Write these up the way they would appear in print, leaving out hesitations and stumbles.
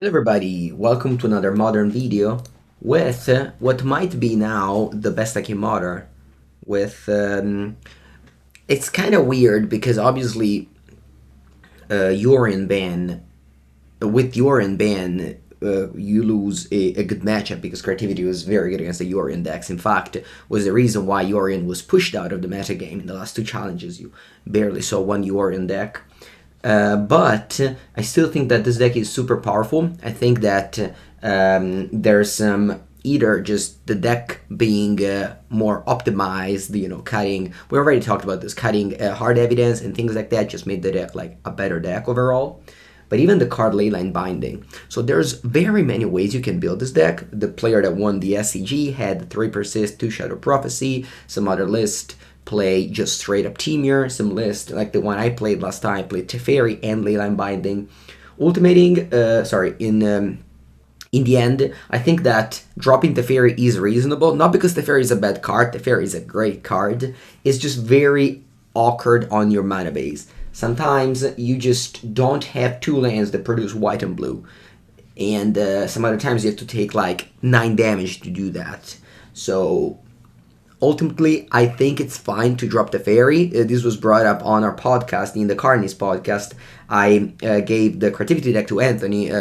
Hello everybody, welcome to another modern video with what might be now the best Aki modder with it's kind of weird because obviously Yorion ban with Yorion ban you lose a good matchup because creativity was very good against the Yorion decks. In fact, was the reason why Yorion was pushed out of the metagame in the last two challenges. You barely saw one Yorion deck. But I still think that this deck is super powerful. I think that there's some either just the deck being more optimized, cutting. We already talked about this, cutting hard evidence and things like that just made the deck like a better deck overall. But even the card Leyline Binding. So there's very many ways you can build this deck. The player that won the SCG had 3 Persist, 2 Shadow Prophecy, some other list play just straight up Temur, some list like the one I played last time, played Teferi and Leyline Binding. Ultimating, in the end, I think that dropping Teferi is reasonable, not because Teferi is a bad card, Teferi is a great card, it's just very awkward on your mana base. Sometimes you just don't have 2 lands that produce white and blue, and some other times you have to take like 9 damage to do that. So ultimately, I think it's fine to drop Teferi. This was brought up on our podcast, in the Carnies podcast. I gave the creativity deck to Anthony,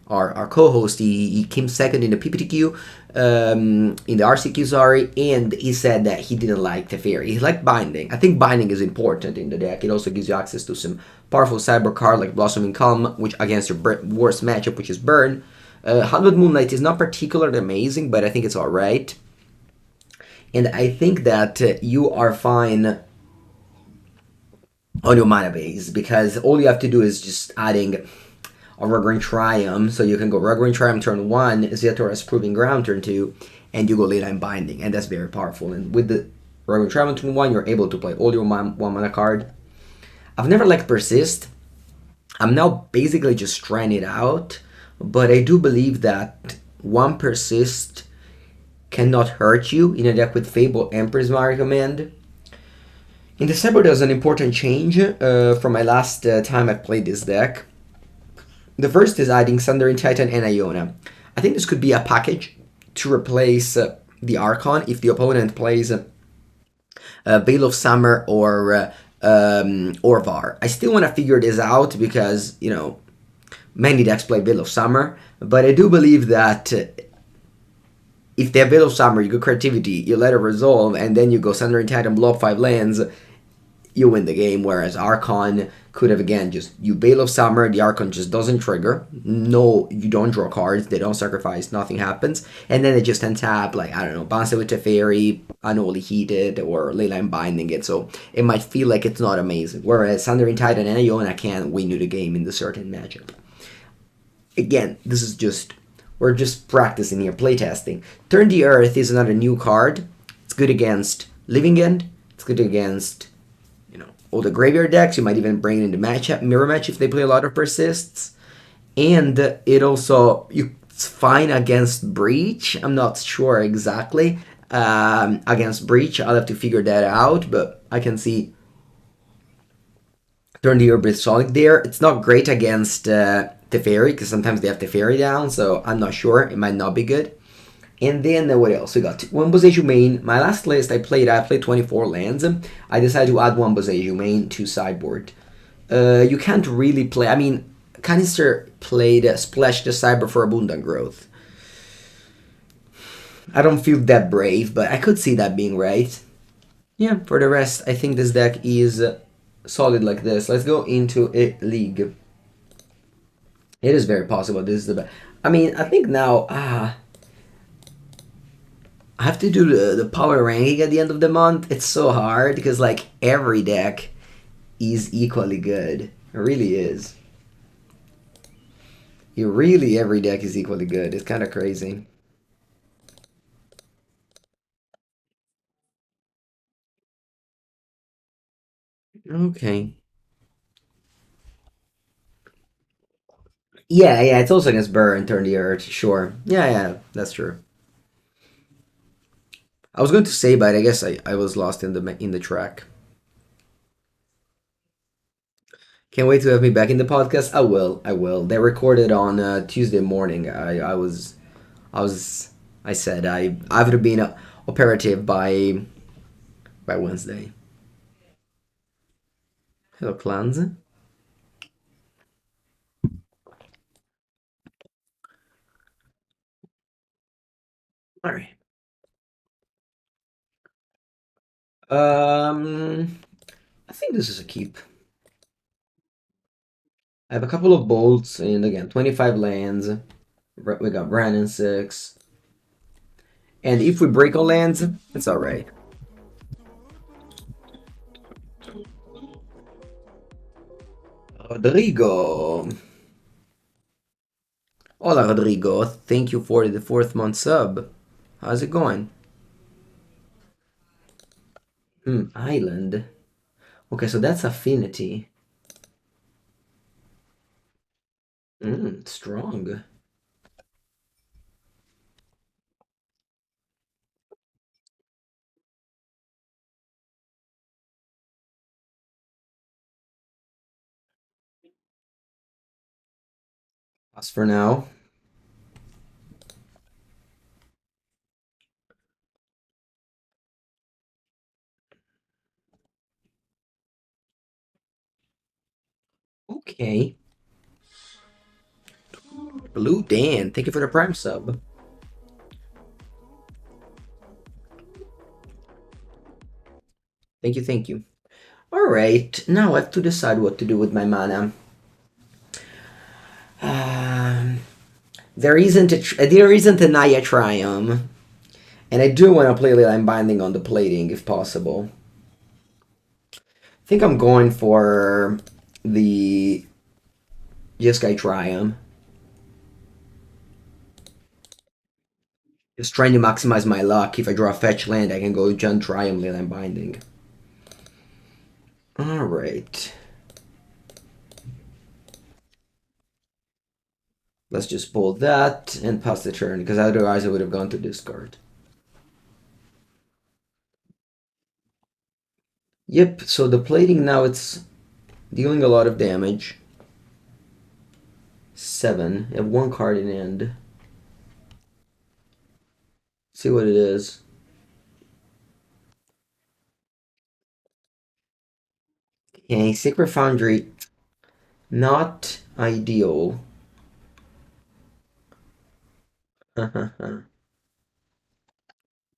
our co-host. He came second in the PPTQ, in the RCQ, sorry, and he said that he didn't like Teferi. He liked Binding. I think Binding is important in the deck. It also gives you access to some powerful cyber card like Blossoming Calm, which against your worst matchup, which is Burn. Hallowed Moonlight is not particularly amazing, but I think it's alright. And I think that you are fine on your mana base, because all you have to do is just adding a Raugrin Triome, so you can go Raugrin Triome turn 1, Ziatora's Proving Ground turn 2, and you go Leyline Binding, and that's very powerful. And with the Raugrin Triome turn 1, you're able to play all your 1 mana card. I've never liked Persist. I'm now basically just trying it out, but I do believe that 1 Persist cannot hurt you in a deck with Fable and Prismari Command. In December, there's an important change from my last time I played this deck. The first is adding Sundering Titan and Iona. I think this could be a package to replace the Archon if the opponent plays Veil of Summer or Orvar. I still want to figure this out because, many decks play Veil of Summer, but I do believe that if they have Veil of Summer, you go Creativity, you let it resolve, and then you go Sundering Titan, blow up 5 lands, you win the game. Whereas Archon could have, again, just you Veil of Summer, the Archon just doesn't trigger. No, you don't draw cards, they don't sacrifice, nothing happens. And then they just untap, like, I don't know, bounce it with Teferi, Unholy Heated, or Leyline Binding it. So it might feel like it's not amazing. Whereas Sundering Titan and Iona can win you the game in the certain matchup. Again, this is just... we're just practicing here, playtesting. Turn the Earth is another new card. It's good against Living End. It's good against, all the graveyard decks. You might even bring it into matchup, mirror match if they play a lot of Persists. And it also, it's fine against Breach. I'm not sure exactly. Against Breach, I'll have to figure that out, but I can see Turn the Earth Solid there. It's not great against Teferi, because sometimes they have Teferi down, so I'm not sure. It might not be good. And then what else? We got 1 Boseiju main. My last list I played 24 lands. I decided to add 1 Boseiju main to sideboard. You can't really play... I mean, Canister played Splash the Cyber for Abundant Growth. I don't feel that brave, but I could see that being right. Yeah, for the rest, I think this deck is solid like this. Let's go into a league. It is very possible this is the best. I mean, I think now... I have to do the power ranking at the end of the month. It's so hard because, like, every deck is equally good. It really is. Every deck is equally good. It's kind of crazy. Okay. Yeah, it's also against Burn, Turn the Earth, sure. Yeah, that's true. I was going to say, but I guess I was lost in the track. Can't wait to have me back in the podcast. I will. I will. They recorded on Tuesday morning. I was. I said I would have been operative by Wednesday. Hello, clans. All right. I think this is a keep. I have a couple of bolts, and again, 25 lands. We got Wrenn and Six. And if we break all lands, it's alright. Rodrigo. Hola, Rodrigo. Thank you for the 4th month sub. How's it going? Island. Okay, so that's affinity. Strong. As for now. Okay. Blue Dan, thank you for the prime sub. Thank you, thank you. Alright, now I have to decide what to do with my mana. Um, there isn't a Naya Triome, and I do want to play Leyline Binding on the plating if possible. I think I'm going for the Jeskai Triumph. Just trying to maximize my luck. If I draw a fetch land, I can go Jund Triumph, Leyline Binding. Alright. Let's just pull that and pass the turn, because otherwise I would have gone to discard. Yep, so the plating now, it's dealing a lot of damage. 7. I have 1 card in hand. See what it is. Okay, Sacred Foundry. Not ideal.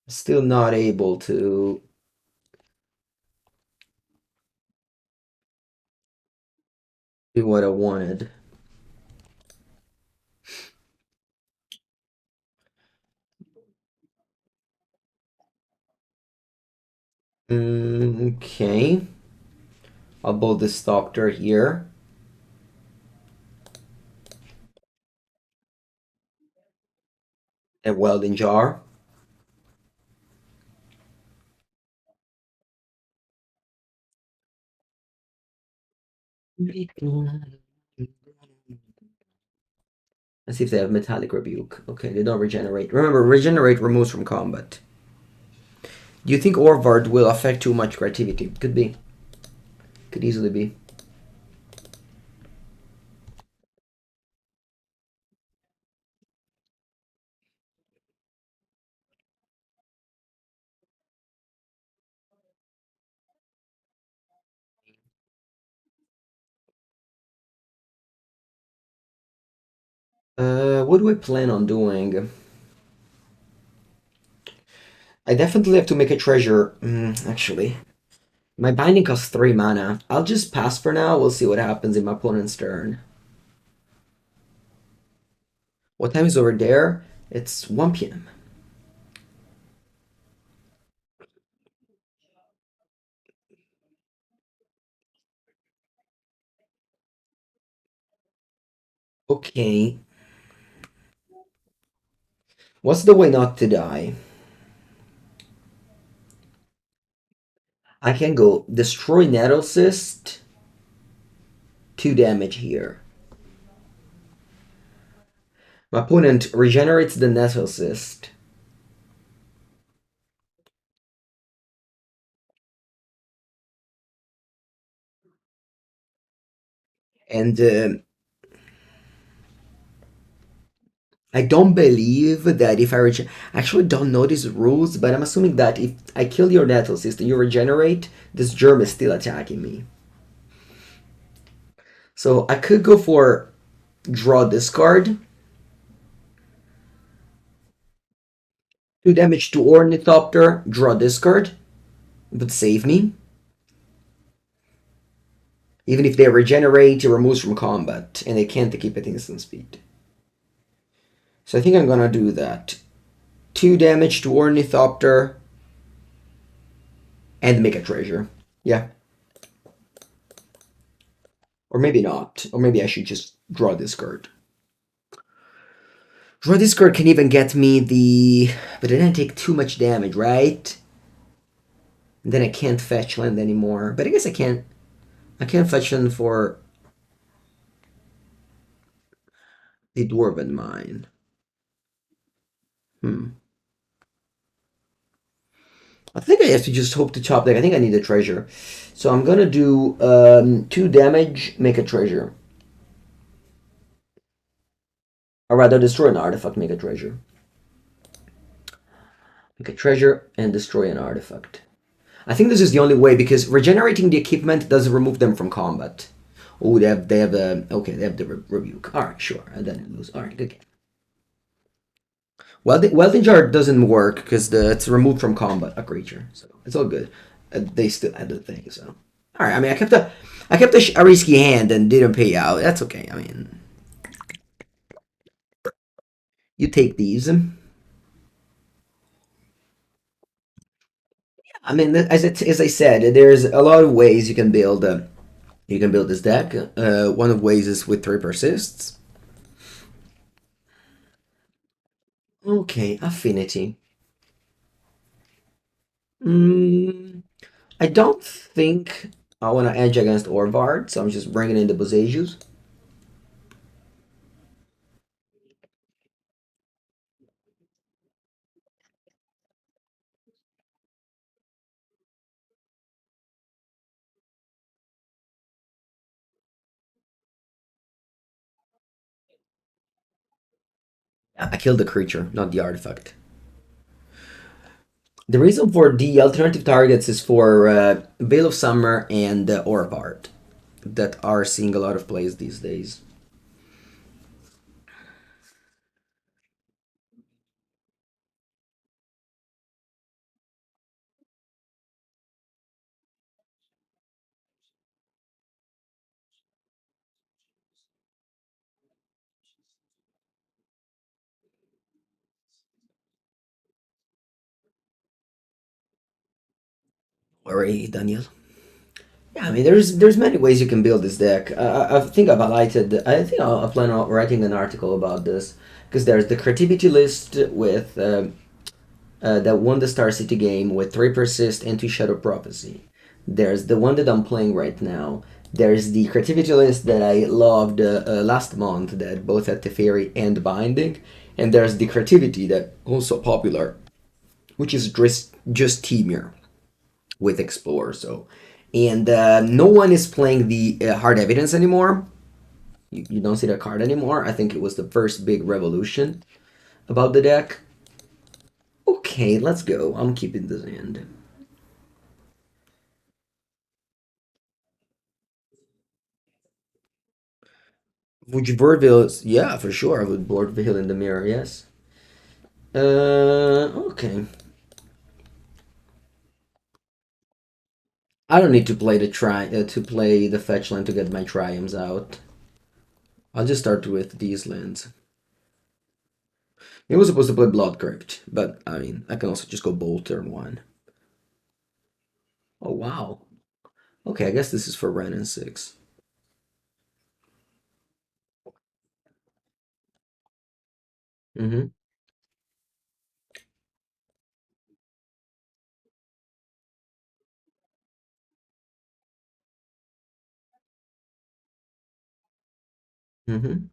Still not able to do what I wanted. Okay. I'll build this Doctor here. A welding jar. Let's see if they have Metallic Rebuke. Okay, they don't regenerate. Remember, regenerate removes from combat. Do you think Orvard will affect too much creativity? Could be. Could easily be. What do I plan on doing? I definitely have to make a treasure. Actually, my binding costs 3 mana. I'll just pass for now. We'll see what happens in my opponent's turn. What time is over there? It's 1 p.m. Okay. What's the way not to die? I can go destroy Nettle Cyst. 2 damage here. My opponent regenerates the Nettle Cyst. And I don't believe that if I I actually don't know these rules, but I'm assuming that if I kill your Nettle System, you regenerate, this germ is still attacking me. So I could go for draw this card, 2 damage to Ornithopter, draw this card, it would save me. Even if they regenerate, it removes from combat, and they can't keep it instant speed. So I think I'm gonna do that. 2 damage to Ornithopter, and make a treasure. Yeah. Or maybe not. Or maybe I should just draw this card. Draw this card can even get me the... But it didn't take too much damage, right? And then I can't fetch land anymore. But I guess I can't... I can't fetch land for the Dwarven Mine. Hmm. I think I have to just hope to top deck. I think I need a treasure. So I'm gonna do 2 damage, make a treasure. Or rather, destroy an artifact, make a treasure. Make a treasure and destroy an artifact. I think this is the only way because regenerating the equipment doesn't remove them from combat. Oh, they have the okay, they have the rebuke. All right, sure, and then lose. All right, good game. Well, the Welding Jar doesn't work because it's removed from combat a creature, so it's all good. They still had the thing, so all right. I mean, I kept a risky hand and didn't pay out. That's okay. I mean, you take these. I mean, as I said, there's a lot of ways you can build. You can build this deck. One of the ways is with 3 persists. Okay, affinity. Mm, I don't think I want to edge against Orvard, so I'm just bringing in the Boseijus. I killed the creature, not the artifact. The reason for the alternative targets is for Veil of Summer and Orvard that are seeing a lot of plays these days. Alright, Daniel. Yeah, I mean, there's many ways you can build this deck. I think I've highlighted. I think I'll plan on writing an article about this because there's the creativity list with that won the Star City game with 3 persist and 2 Shadow Prophecy. There's the one that I'm playing right now. There's the creativity list that I loved last month that both had Teferi and Binding, and there's the creativity that also popular, which is just Temur with Explore. So, and no one is playing the Hard Evidence anymore. You don't see that card anymore. I think it was the first big revolution about the deck. Okay, let's go. I'm keeping this hand. Would you board Villas? Yeah, for sure. I would board Hill in the mirror. Yes. Okay. I don't need to play to play the fetch land to get my triumphs out. I'll just start with these lands. It was supposed to play Blood Crypt, but I mean, I can also just go Bolt turn 1. Oh wow. Okay, I guess this is for Wrenn and Six. Mm-hmm. Mm-hmm.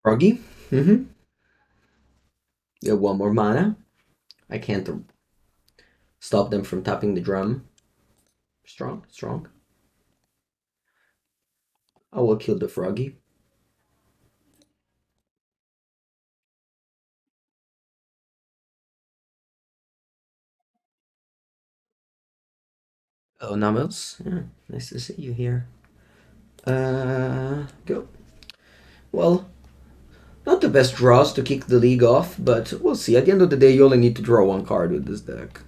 Froggy. Mm-hmm. You have 1 more mana. I can't. Stop them from tapping the drum. Strong, strong. I will kill the froggy. Oh, Namus. Yeah, nice to see you here. Go. Well, not the best draws to kick the league off, but we'll see. At the end of the day, you only need to draw one card with this deck.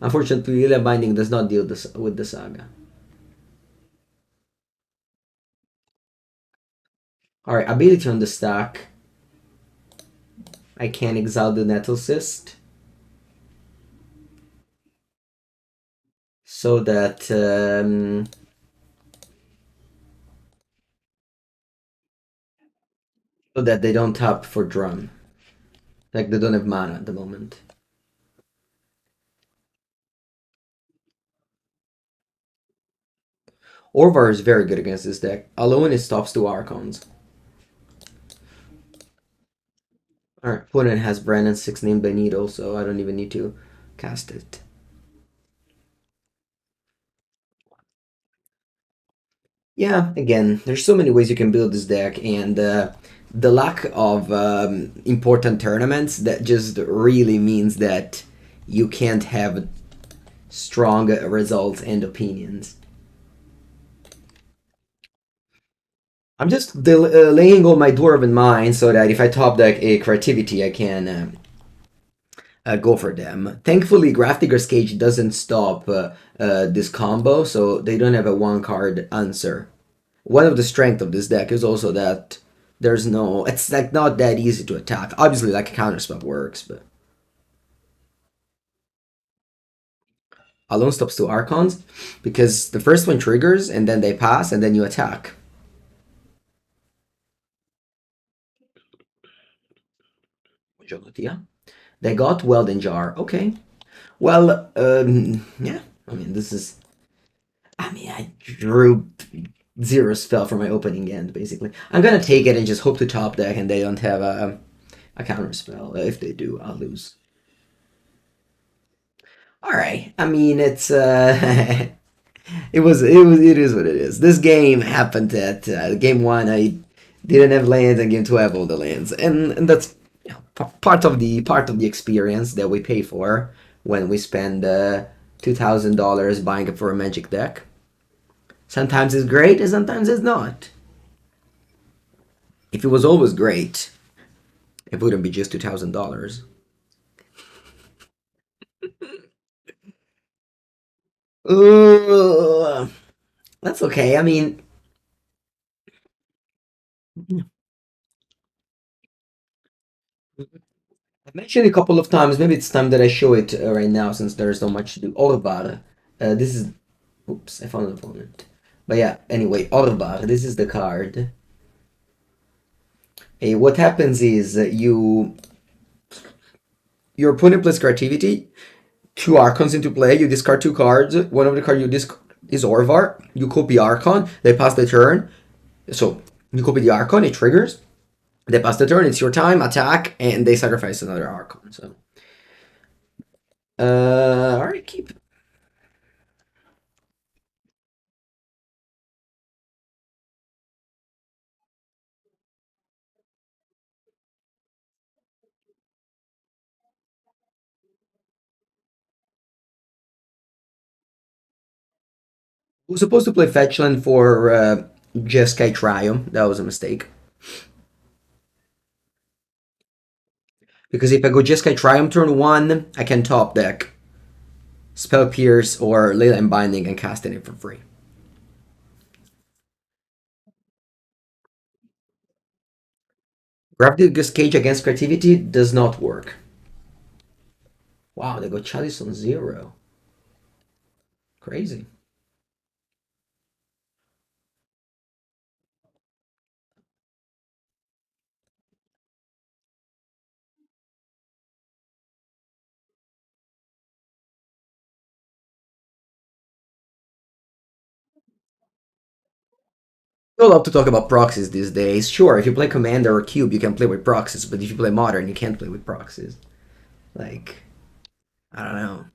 Unfortunately, Leyline Binding does not deal with the Saga. Alright, ability on the stack. I can exile the Nettle Cyst. So that they don't tap for drum. Like they don't have mana at the moment. Orvar is very good against this deck. Alone it stops two Archons. Alright, opponent has Wrenn and Six named by Needle, so I don't even need to cast it. Yeah, again, there's so many ways you can build this deck, and the lack of important tournaments that just really means that you can't have strong results and opinions. I'm just laying all my Dwarven Mine so that if I top deck a Creativity, I can go for them. Thankfully, Grafdigger's Cage doesn't stop this combo, so they don't have a one-card answer. One of the strengths of this deck is also that there's no... It's like not that easy to attack. Obviously, like a counterspell works, but... Alone stops two Archons, because the first one triggers, and then they pass, and then you attack. They got Welding Jar. Okay. Well, yeah. I mean, this is... I mean, I drew 0 spell for my opening end, basically. I'm gonna take it and just hope to top deck and they don't have a counter spell. If they do, I'll lose. Alright. I mean, it's... it is what it is. This game happened at game 1. I didn't have lands, and game 2 I have all the lands. And that's part of the experience that we pay for when we spend $2,000 buying it for a Magic deck. Sometimes it's great, and sometimes it's not. If it was always great, it wouldn't be just $2,000. That's okay. I mean, I've mentioned it a couple of times. Maybe it's time that I show it right now since there's so much to do. Orvar. This is... Oops, I found an opponent. But yeah, anyway, Orvar. This is the card. Hey, what happens is your opponent plays Creativity, 2 Archons into play, you discard 2 cards, one of the cards you discard is Orvar, you copy Archon, they pass the turn, so you copy the Archon, it triggers, they pass the turn, it's your time, attack, and they sacrifice another Archon, so... alright, keep. Was supposed to play Fetchland for Jeskai Triome, that was a mistake. Because if I go Jeskai Triumph turn 1, I can top deck Spell Pierce or Leyline Binding and cast it for free. Grafdigger's Cage against Creativity does not work. Wow, they got Chalice on 0. Crazy. People love to talk about proxies these days. Sure, if you play Commander or Cube, you can play with proxies, but if you play Modern, you can't play with proxies. Like, I don't know.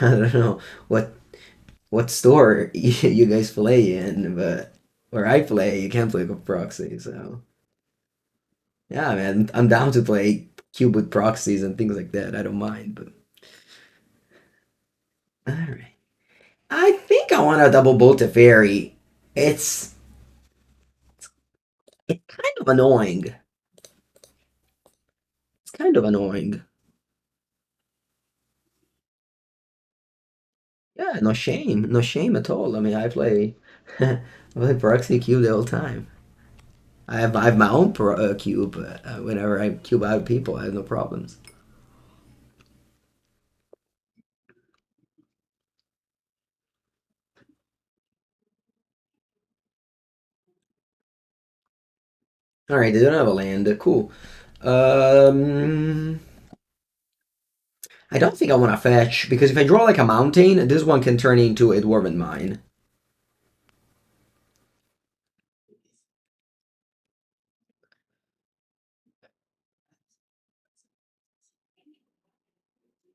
I don't know what store you guys play in, but where I play, you can't play with proxy. So yeah, man, I'm down to play cube with proxies and things like that. I don't mind, but all right. I think I want a double bolt of fairy. It's it's kind of annoying. It's kind of annoying. Yeah, no shame, no shame at all. I mean, I play, I play proxy cube the whole time. I have my own cube. Whenever I cube out people, I have no problems. All right, they don't have a land. Cool. Um, I don't think I want to fetch because if I draw like a mountain, this one can turn into a Dwarven Mine.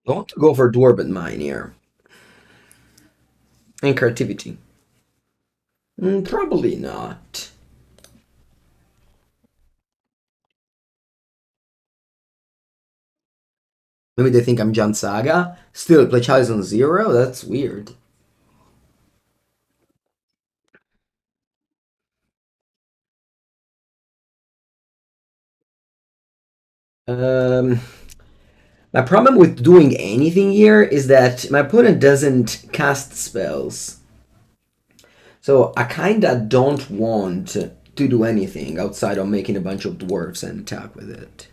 I want to go for Dwarven Mine here and creativity. Probably not. Maybe they think I'm Jan Saga. Still, play Chalice on 0? That's weird. Um, my problem with doing anything here is that my opponent doesn't cast spells. So I kinda don't want to do anything outside of making a bunch of dwarves and attack with it.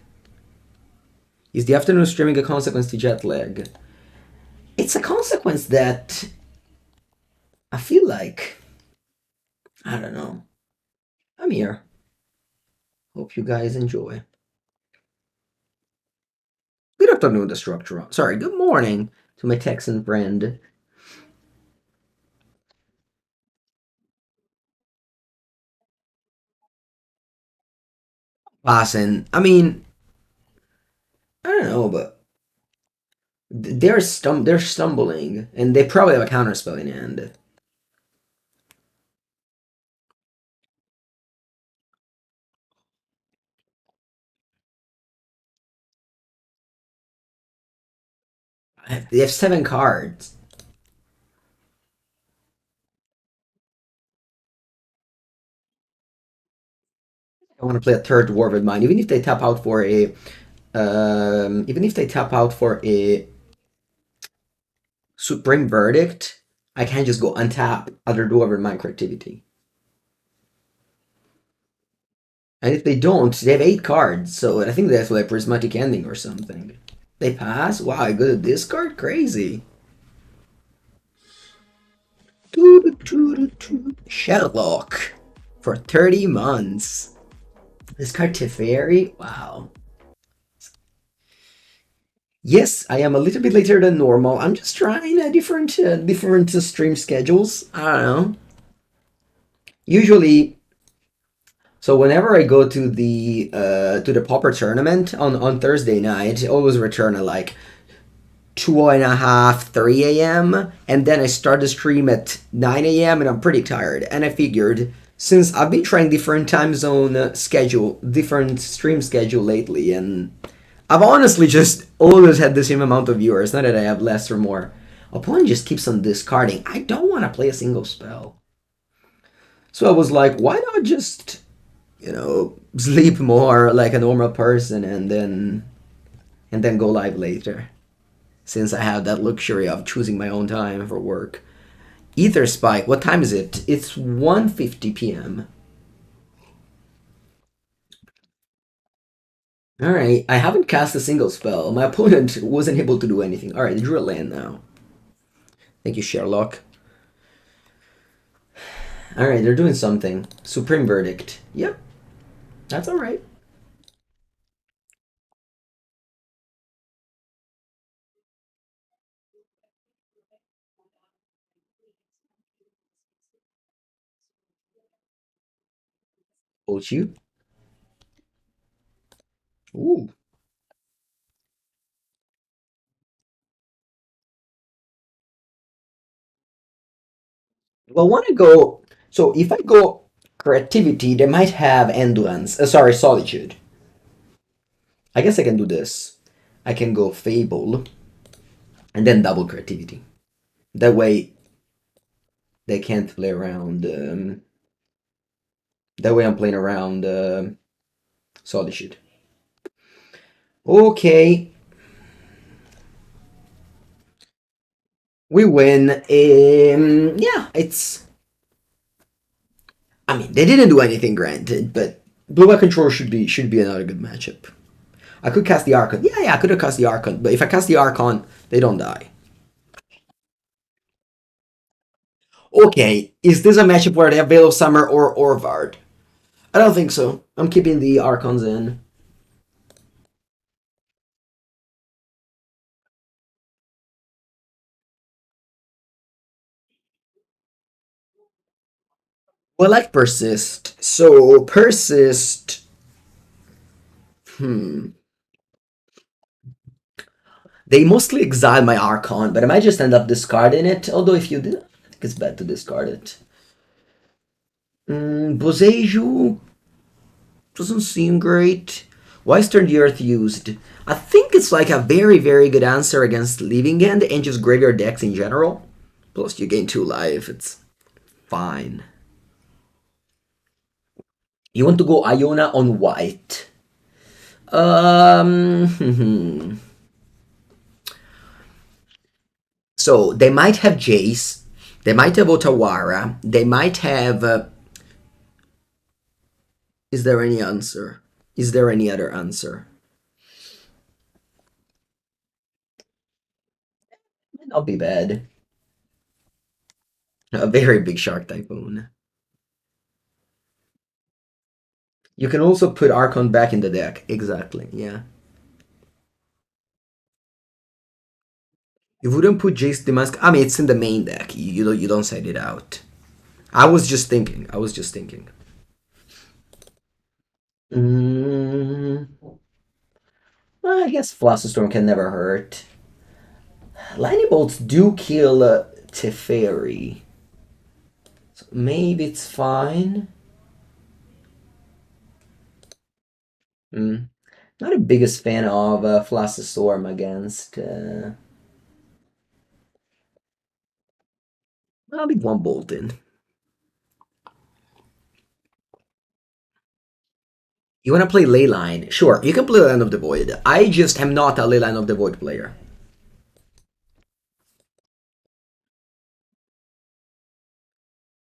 Is the afternoon streaming a consequence to jet lag? It's a consequence that I feel like, I don't know. I'm here. Hope you guys enjoy. Good afternoon, Destructor. Sorry, good morning to my Texan friend. Lawson. I mean, I don't know, but they're stumbling, and they probably have a counterspell in hand. They have 7 cards. I want to play a third Dwarven Mine, even if they tap out for a, even if they tap out for a Supreme Verdict. I can't just go untap other Dwarven Mine creativity. And if they don't, they have 8 cards, so I think that's like Prismatic Ending or something. They pass? Wow, I go to discard? Crazy. Shadowlock for 30 months. Discard Teferi? Wow. Yes, I am a little bit later than normal. I'm just trying different stream schedules. I don't know. Usually, so whenever I go to the Pauper tournament on Thursday night, I always return at like 2:30, 3 a.m. And then I start the stream at 9 a.m. and I'm pretty tired. And I figured since I've been trying different time zone schedule, different stream schedule lately, and I've honestly just always had the same amount of viewers. Not that I have less or more. Opponent just keeps on discarding. I don't want to play a single spell. So I was like, why not just, sleep more like a normal person and then go live later. Since I have that luxury of choosing my own time for work. Ether Spike, what time is it? It's 1:50 p.m. Alright, I haven't cast a single spell. My opponent wasn't able to do anything. Alright, they drew a land now. Thank you, Sherlock. Alright, they're doing something. Supreme Verdict. Yep, that's alright. Boseiju. Ooh. Well, I want to go. So if I go creativity, they might have endurance. Sorry, solitude. I guess I can do this. I can go fable and then double creativity. That way they can't play around. That way I'm playing around solitude. Okay, we win. Yeah, it's. I mean, they didn't do anything, granted, but blue white control should be another good matchup. I could cast the Archon. Yeah, I could have cast the Archon, but if I cast the Archon, they don't die. Okay, is this a matchup where they have Veil of Summer or Orvard? I don't think so. I'm keeping the Archons in. Well, I like Persist. So, Persist. Hmm. They mostly exile my Archon, but I might just end up discarding it. Although, if you did, I think it's bad to discard it. Boseiju doesn't seem great. Why is Turn the Earth used? I think it's like a very, very good answer against Leaving End and just graveyard decks in general. Plus, you gain 2 life. It's fine. You want to go Iona on white. So they might have Jace. They might have Otawara. They might have. Is there any answer? Is there any other answer? Not be bad. A very big Shark Typhoon. You can also put Archon back in the deck. Exactly, yeah. You wouldn't put Jace the Mask. I mean, it's in the main deck. You don't set it out. I was just thinking. I was just thinking. Mm, well, I guess Flusterstorm can never hurt. Lightning bolts do kill Teferi. So maybe it's fine. Mm. Not the biggest fan of Flusterstorm against. I'll leave one bolt in. You want to play Leyline? Sure, you can play Leyline of the Void. I just am not a Leyline of the Void player.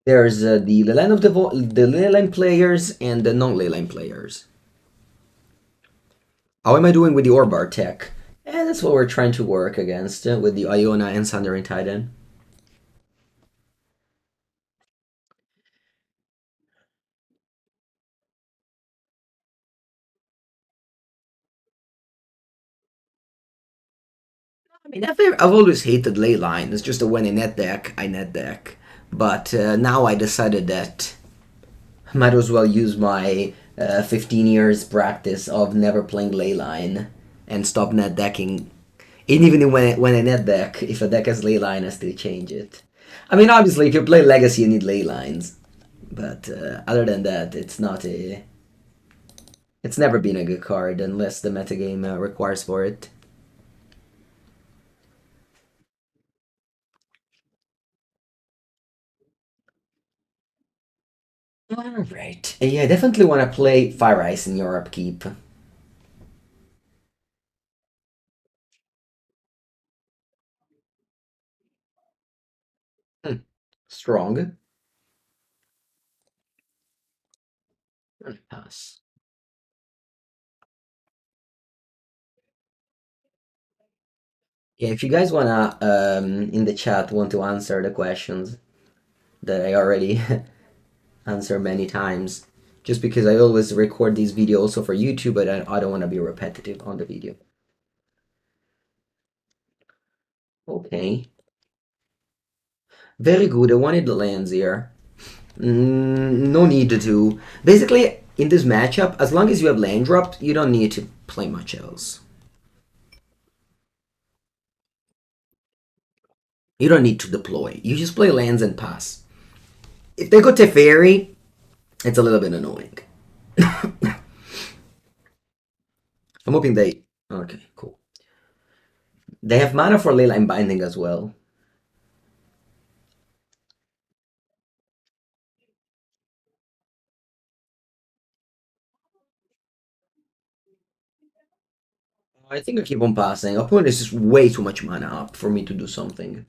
There's the Leyline of the Leyline players and the non-Leyline players. How am I doing with the Orbar tech? And that's what we're trying to work against with the Iona and Sundering Titan. I mean, I've always hated Leyline. It's just that when I net deck, I net deck. But now I decided that I might as well use my 15 years practice of never playing Leyline and stop net decking. And even when I net deck, if a deck has Leyline, I still change it. I mean, obviously, if you play Legacy, you need Leylines. But other than that, it's not a. It's never been a good card unless the metagame requires for it. Alright. Yeah, I definitely want to play Fire Ice in your upkeep. Hmm. Strong. Pass. Yeah, if you guys wanna in the chat want to answer the questions that I already answered many times, just because I always record these videos also for YouTube, but I don't want to be repetitive on the video. Okay. Very good. I wanted the lands here. No need to. Basically, in this matchup, as long as you have land dropped, you don't need to play much else. You don't need to deploy. You just play lands and pass. If they go Teferi, it's a little bit annoying. I'm hoping they... Okay, cool. They have mana for Leyline Binding as well. I think I keep on passing. Opponent is just way too much mana up for me to do something.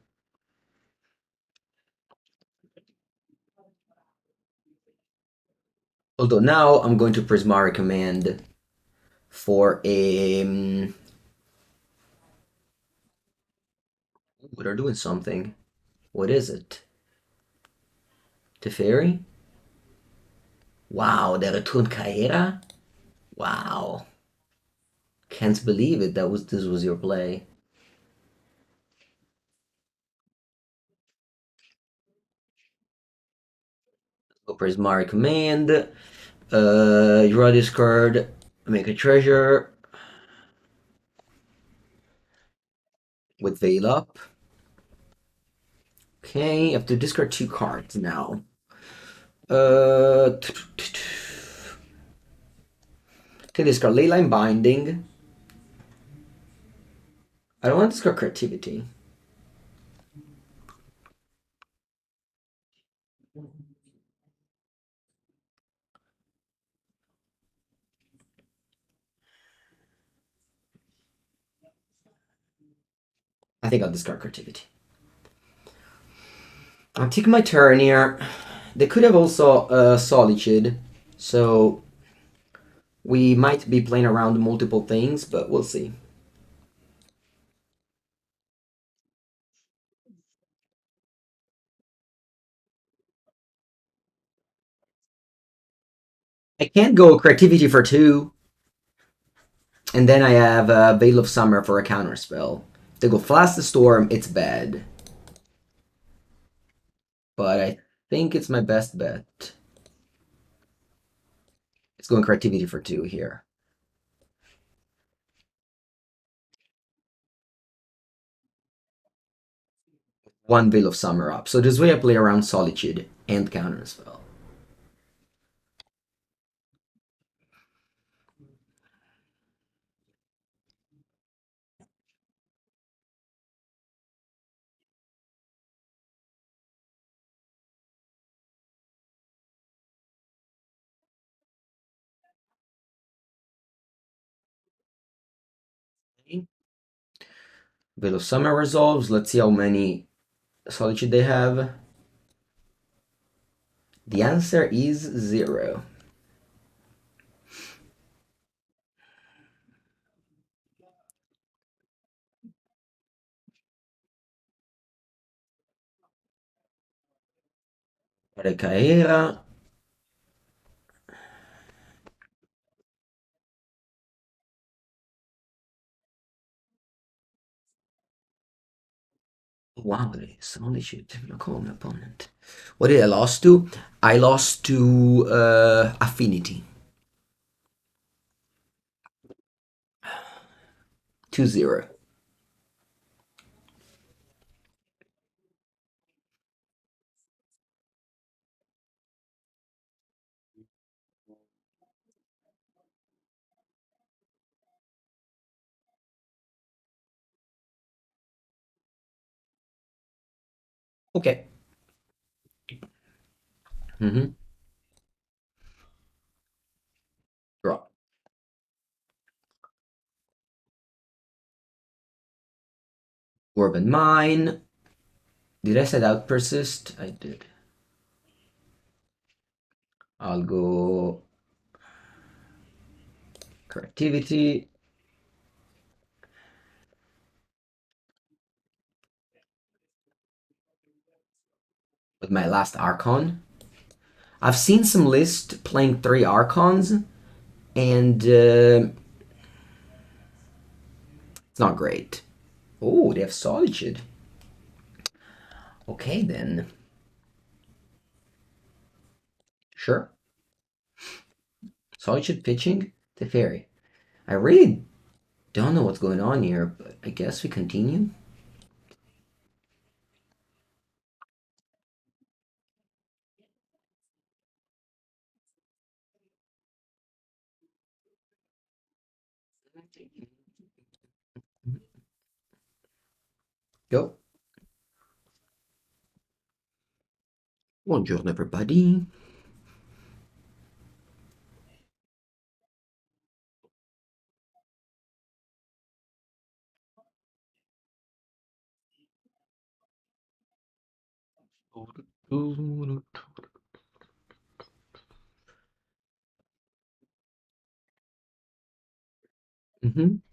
Although now I'm going to Prismari Command for a... Ooh, they're doing something. What is it? Teferi? Wow, they returned Kaera? Wow. Can't believe it. This was your play. Go Prismari Command. You draw this card. Make a treasure. With Veil up. Okay, you have to discard 2 cards now. Can discard Leyline Binding. I don't want to discard Creativity. I think I'll discard Creativity. I'll take my turn here. They could have also Solitude, so we might be playing around multiple things, but we'll see. I can't go Creativity for 2, and then I have Veil of Summer for a counter spell. If they go Flusterstorm, it's bad. But I think it's my best bet. It's going Creativity for 2 here. One Veil of Summer up. So this way I play around Solitude and counter spell. Veil of Summer resolves. Let's see how many Solitude they have. The answer is 0. Recaera. Wow, Solitude. Call my opponent. What did I lost to? I lost to Affinity. 2-0. Okay. Mm-hmm. Draw. Dwarven Mine. Did I set out Persist? I did. I'll go Creativity. With my last Archon. I've seen some lists playing 3 Archons, and it's not great. Oh, they have Solitude. Okay, then. Sure. Solitude pitching to Fairy. I really don't know what's going on here, but I guess we continue. Go. Buongiorno, everybody.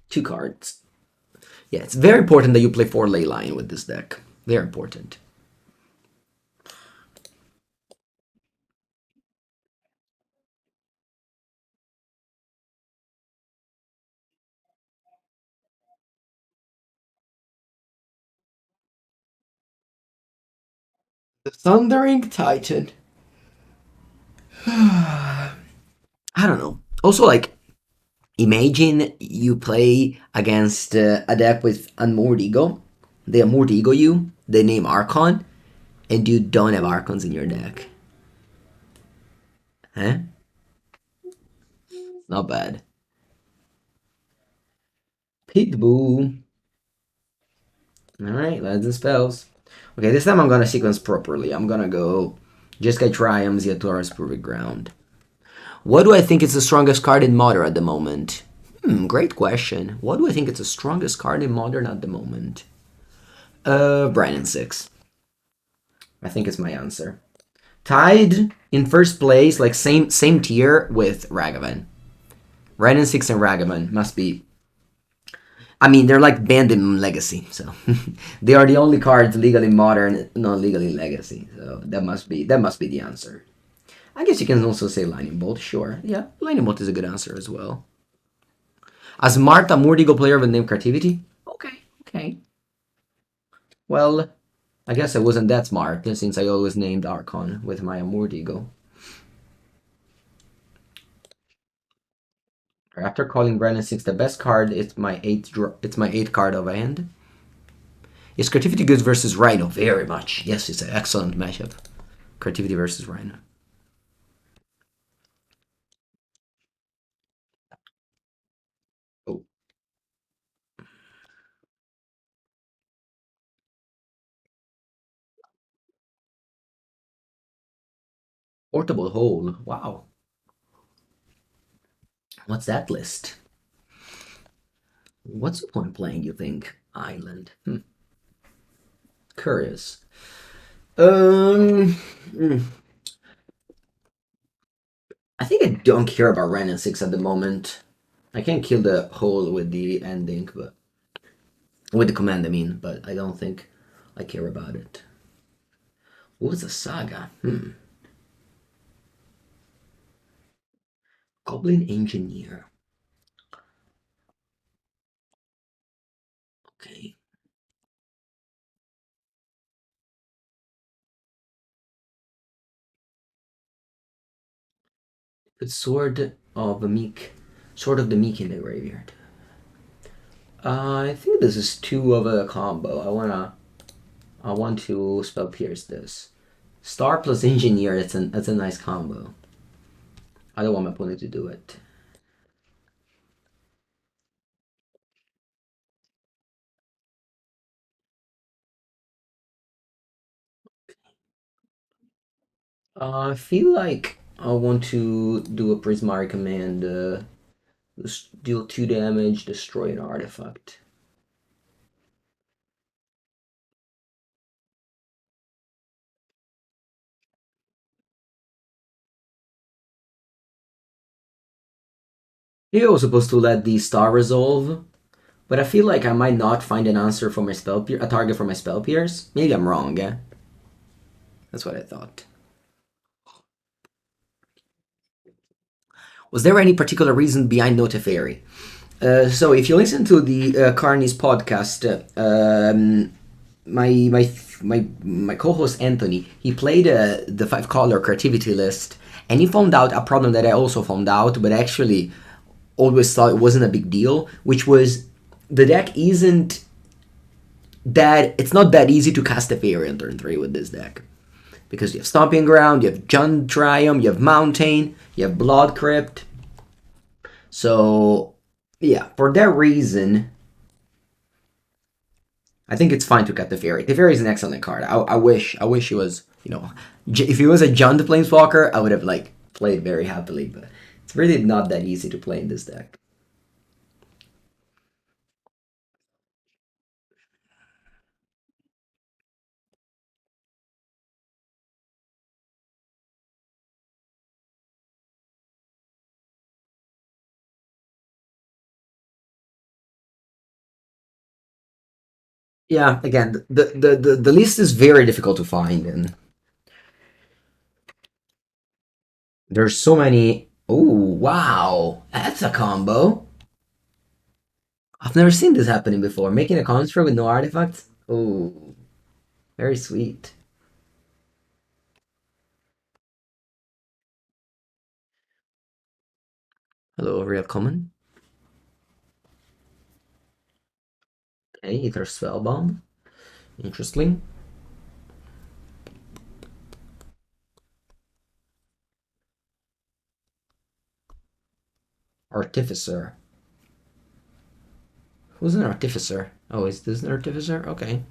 Two cards. Yeah, it's very important that you play 4 Leyline with this deck. Very important. The Sundering Titan. I don't know. Also, like, imagine you play against a deck with Unmoored Ego. They Unmoored Ego you, they name Archon, and you don't have Archons in your deck. Huh? Not bad. Pitbull. Alright, lands and spells. Okay, this time I'm gonna sequence properly. I'm gonna go Jeskai Triumph, Ziatora's Proving Ground. What do I think is the strongest card in Modern at the moment? Great question. What do I think is the strongest card in Modern at the moment? Wrenn and Six. I think it's my answer. Tied in first place, like same tier with Ragavan. Wrenn and Six and Ragavan must be. I mean, they're like banned in Legacy, so they are the only cards legally Modern, not legally Legacy. So that must be the answer. I guess you can also say Lightning Bolt. Sure, yeah, Lightning Bolt is a good answer as well. As Marta Mordigo player with name Creativity. Okay. Well, I guess I wasn't that smart since I always named Archon with my Mordigo. After calling Wrenn and Six the best card, it's my eighth card of hand. Is Creativity good versus Rhino? Very much. Yes, it's an excellent matchup. Creativity versus Rhino. Oh. Portable Hole. Wow. What's that list? What's the point playing, you think? Island. Curious. I think I don't care about Wrenn and Six at the moment. I can kill the hole with the ending, but with the command, I mean, but I don't think I care about it. What was the saga? Goblin Engineer. Okay. Put Sword of the Meek in the graveyard. I think this is 2 of a combo. I want to spell pierce this. Star plus Engineer, that's a nice combo. I don't want my opponent to do it. I feel like I want to do a Prismari Command, deal 2 damage, destroy an artifact. Here I was supposed to let the star resolve, but I feel like I might not find an answer for my a target for my spell pierce. Maybe I'm wrong, yeah? That's what I thought. Was there any particular reason behind No Teferi? So if you listen to the Carney's podcast, my co-host Anthony, he played the 5-color creativity list, and he found out a problem that I also found out, but actually always thought it wasn't a big deal, which was the deck isn't that, it's not that easy to cast Teferi on turn 3 with this deck. Because you have Stomping Ground, you have Archon of Triome, you have Mountain, you have Blood Crypt. So Yeah, for that reason, I think it's fine to cut the fairy. The fairy is an excellent card. I wish it was, if it was a Jund Planeswalker, I would have like played very happily, but it's really not that easy to play in this deck. Yeah, again, the list is very difficult to find, and there's so many. Oh, wow, that's a combo. I've never seen this happening before. Making a construct with no artifacts. Oh, very sweet. Hello, real common. Okay, Ether Spellbomb. Interesting. Artificer. Who's an Artificer? Oh, is this an Artificer? Okay.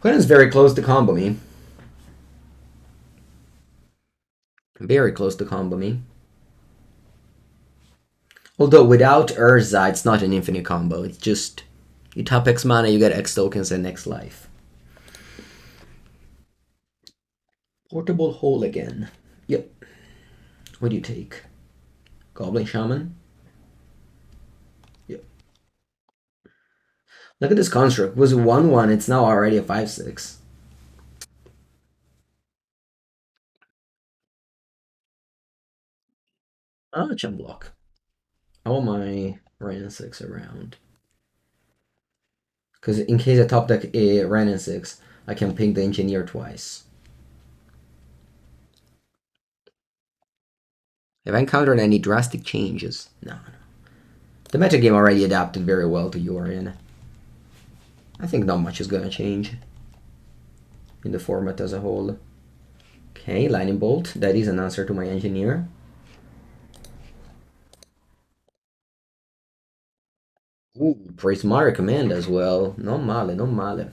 Quinn's very close to combo me. Very close to combo me. Although without Urza, it's not an infinite combo. It's just you tap X mana, you get X tokens and X life. Portable Hole again. Yep. What do you take? Goblin Shaman? Yep. Look at this construct. It was a 1-1. It's now already a 5-6. Oh, chum block. I want my Wrenn and Six around. Because in case I top deck a Wrenn and Six, I can ping the Engineer twice. Have I encountered any drastic changes? No, no. The metagame already adapted very well to Yorion. I think not much is gonna change in the format as a whole. Okay, Lightning Bolt. That is an answer to my Engineer. Ooh, Prismari Command as well. Non male, non male.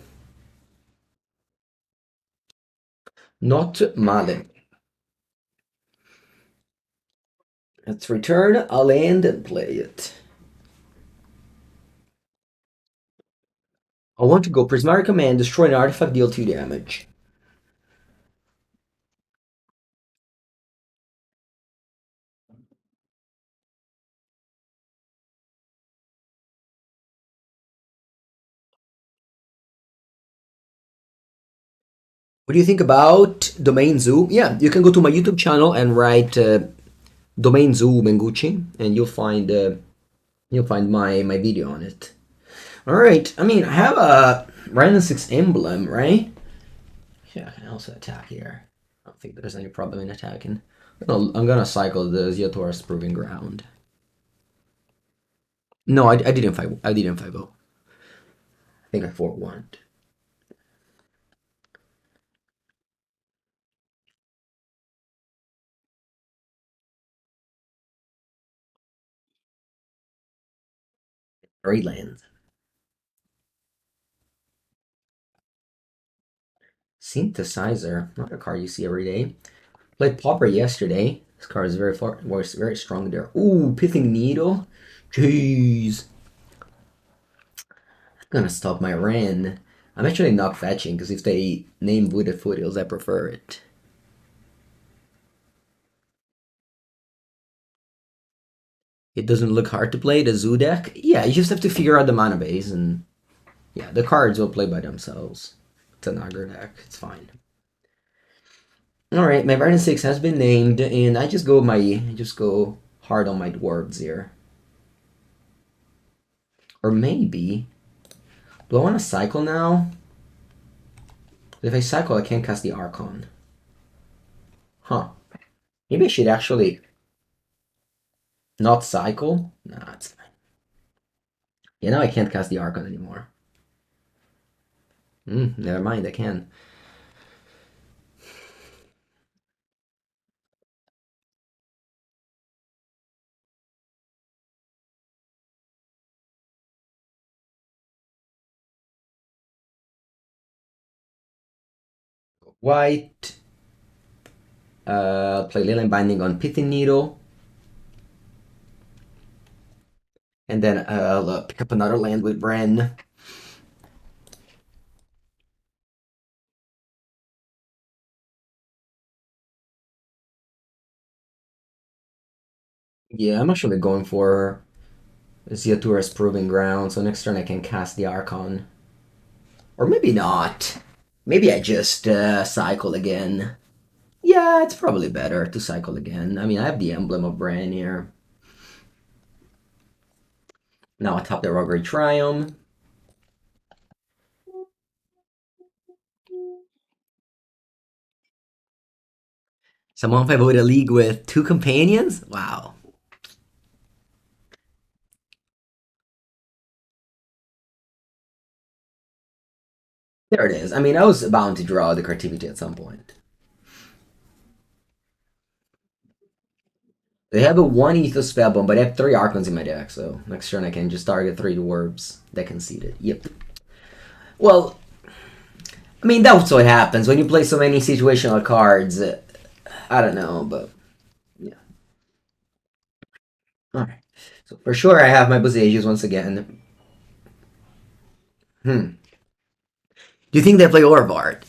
Not male. Let's return a land and play it. I want to go Prismari Command, destroy an artifact, deal 2 damage. What do you think about Domain Zoo? Yeah, you can go to my YouTube channel and write Domain Zoo Mengucci, and you'll find my video on it. All right. I mean, I have a Wrenn and Six emblem, right? Yeah, I can also attack here. I don't think there's any problem in attacking. I'm gonna cycle the Ziatora's Proving Ground. No, I didn't fight. I didn't fight both. I think I fought one. Great land. Synthesizer, not a card you see every day. Played Pauper yesterday. This card is was very strong there. Ooh, Pithing Needle. Jeez. I'm gonna stop my Wrenn. I'm actually not fetching because if they name Wooded Foothills, I prefer it. It doesn't look hard to play the Zoo deck. Yeah, you just have to figure out the mana base, and yeah, the cards will play by themselves. It's an aggro deck. It's fine. All right, my Wrenn and Six has been named, and I just go hard on my dwarves here. Or maybe, do I want to cycle now? If I cycle, I can't cast the Archon. Huh. Maybe I should actually not cycle? Nah, it's fine. Yeah, now I can't cast the Archon anymore. Never mind, I can. White. Play Leyline Binding on Pithing Needle. And then pick up another land with Wrenn. Yeah, I'm actually going for Ziatora's Proving Ground, so next turn I can cast the Archon. Or maybe not. Maybe I just cycle again. Yeah, it's probably better to cycle again. I mean, I have the Emblem of Bran here. Now I top the Raugrin Triome. Someone if I vote a league with 2 companions? Wow. There it is. I mean, I was bound to draw the Creativity at some point. They have a 1 Ethos Spellbomb, but I have 3 Archons in my deck, so next turn I can just target 3 Dwarves that conceded. Yep. Well, I mean, that's what happens when you play so many situational cards. I don't know, but yeah. Alright. So for sure I have my Boseijus once again. Do you think they play Orvard?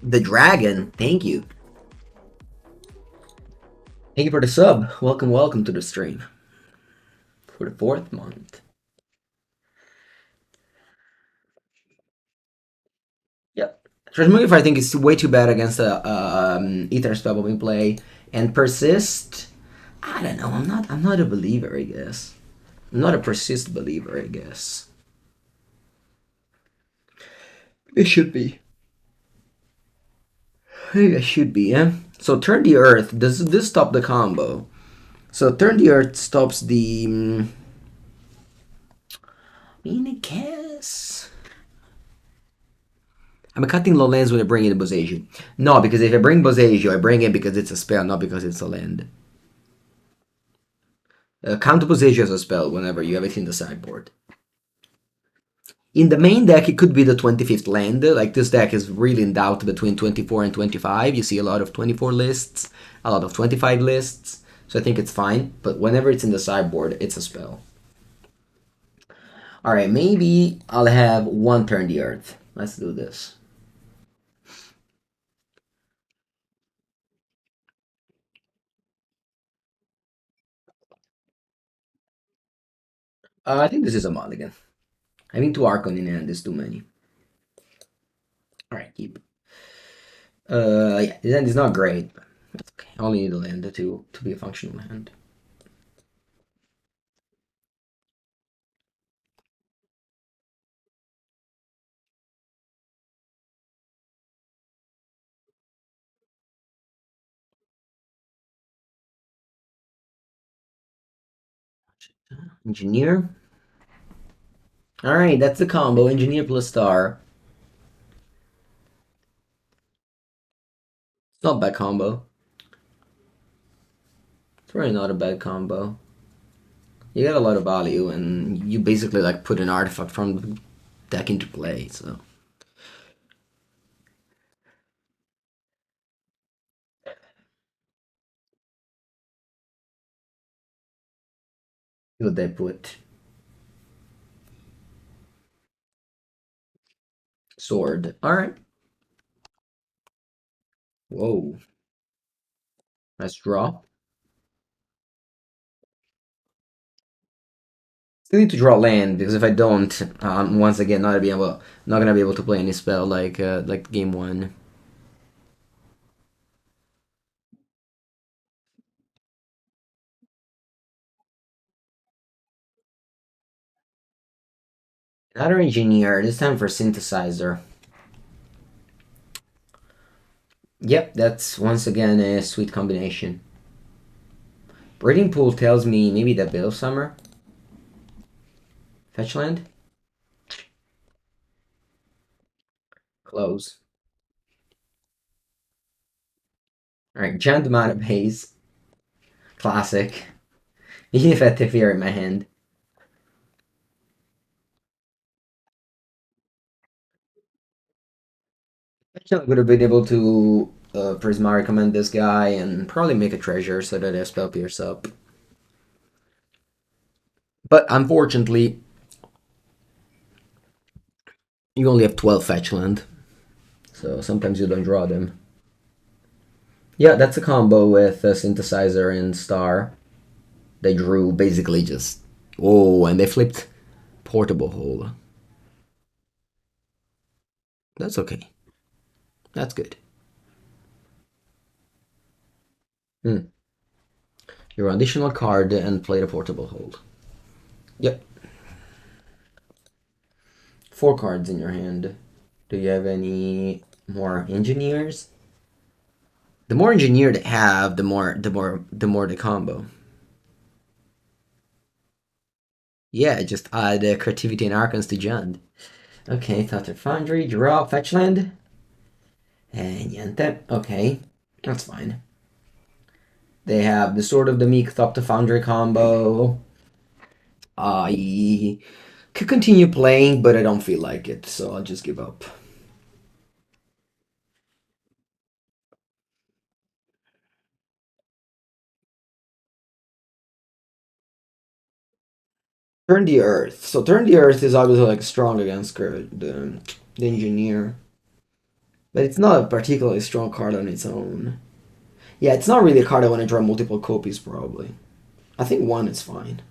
The dragon. Thank you. Thank you for the sub. Welcome, welcome to the stream. For the 4th month. Yep. Transmogrify I think is way too bad against the Ether Spellbomb in play. And Persist, I don't know. I'm not a believer, I guess. I'm not a Persist believer, I guess. It should be. I think it should be, yeah? So turn the Earth. Does this stop the combo? So turn the Earth stops the... I mean, I guess... I'm cutting low lands when I bring in Boseiju. No, because if I bring Boseiju, I bring it because it's a spell, not because it's a land. Count Boseiju as a spell whenever you have it in the sideboard. In the main deck, it could be the 25th land. Like, this deck is really in doubt between 24 and 25. You see a lot of 24 lists, a lot of 25 lists. So I think it's fine. But whenever it's in the sideboard, it's a spell. Alright, maybe I'll have 1 turn the Earth. Let's do this. I think this is a mulligan. Having 2 Archon in hand is too many. Alright, keep. Yeah, this hand is not great. But that's okay. I only need a land to be a functional hand. Engineer. Alright, that's the combo. Engineer plus star. It's not a bad combo. It's really not a bad combo. You get a lot of value, and you basically like put an artifact from the deck into play, so. What they put. Sword. Alright. Whoa. Nice draw. Still need to draw land because if I don't, once again not gonna be able to play any spell like game 1. Another engineer, this time for synthesizer. Yep, that's once again a sweet combination. Breeding Pool tells me maybe the Bill of Summer. Fetch land? Close. Alright, Giant Mana Base. Classic. Even if I have Teferi in my hand. I would have been able to Prismari Command this guy and probably make a treasure so that I spell pierce up. But unfortunately, you only have 12 fetch land, so sometimes you don't draw them. Yeah, that's a combo with Synthesizer and Star. They drew basically just... Oh, and they flipped Portable Hole. That's okay. That's good. Hmm. Your additional card and play the Portable Hold. Yep. 4 cards in your hand. Do you have any more engineers? The more engineer they have, the more the combo. Yeah, just add creativity and archons to Jund. Okay, Sacred Foundry, draw, fetch land. And Yente. Okay, that's fine. They have the Sword of the Meek, Top to Foundry combo. I could continue playing, but I don't feel like it, so I'll just give up. Turn the Earth. So Turn the Earth is obviously like strong against the Engineer. But it's not a particularly strong card on its own. Yeah, it's not really a card I want to draw multiple copies, probably. I think one is fine.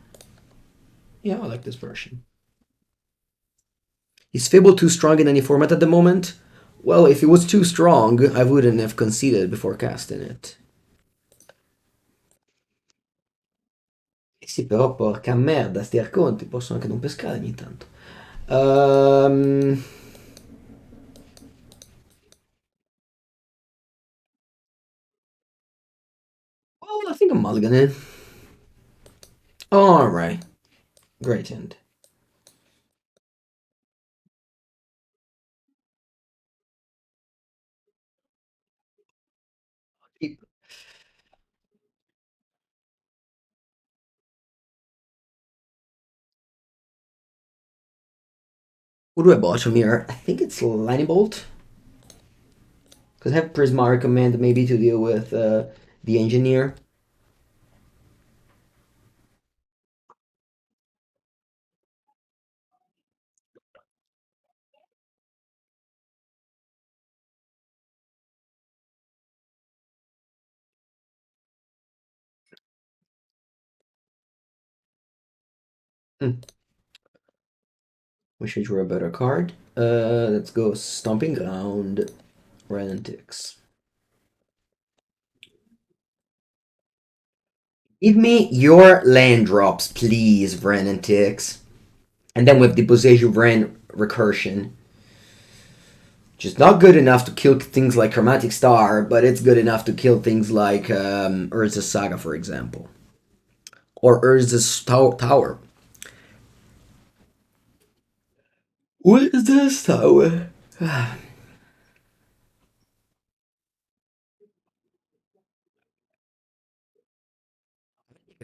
Yeah, I like this version. Is Fable too strong in any format at the moment? Well, if it was too strong, I wouldn't have conceded before casting it. Eh sì, però porca merda, sti arconti possono anche non pescare ogni tanto. Um, well, I think I'm mulliganing. Alright. Great end. What do I bottom here? I think it's Lightning Bolt. Because I have Prismari Command maybe to deal with the Engineer. Hmm. Wish I drew a better card. Let's go Stomping Ground. Wrenn and Six. Give me your land drops, please, Wrenn and Six. And then with the Boseiju Wrenn recursion. Just not good enough to kill things like Chromatic Star, but it's good enough to kill things like Urza's Saga, for example. Or Urza's Tower. What is this tower?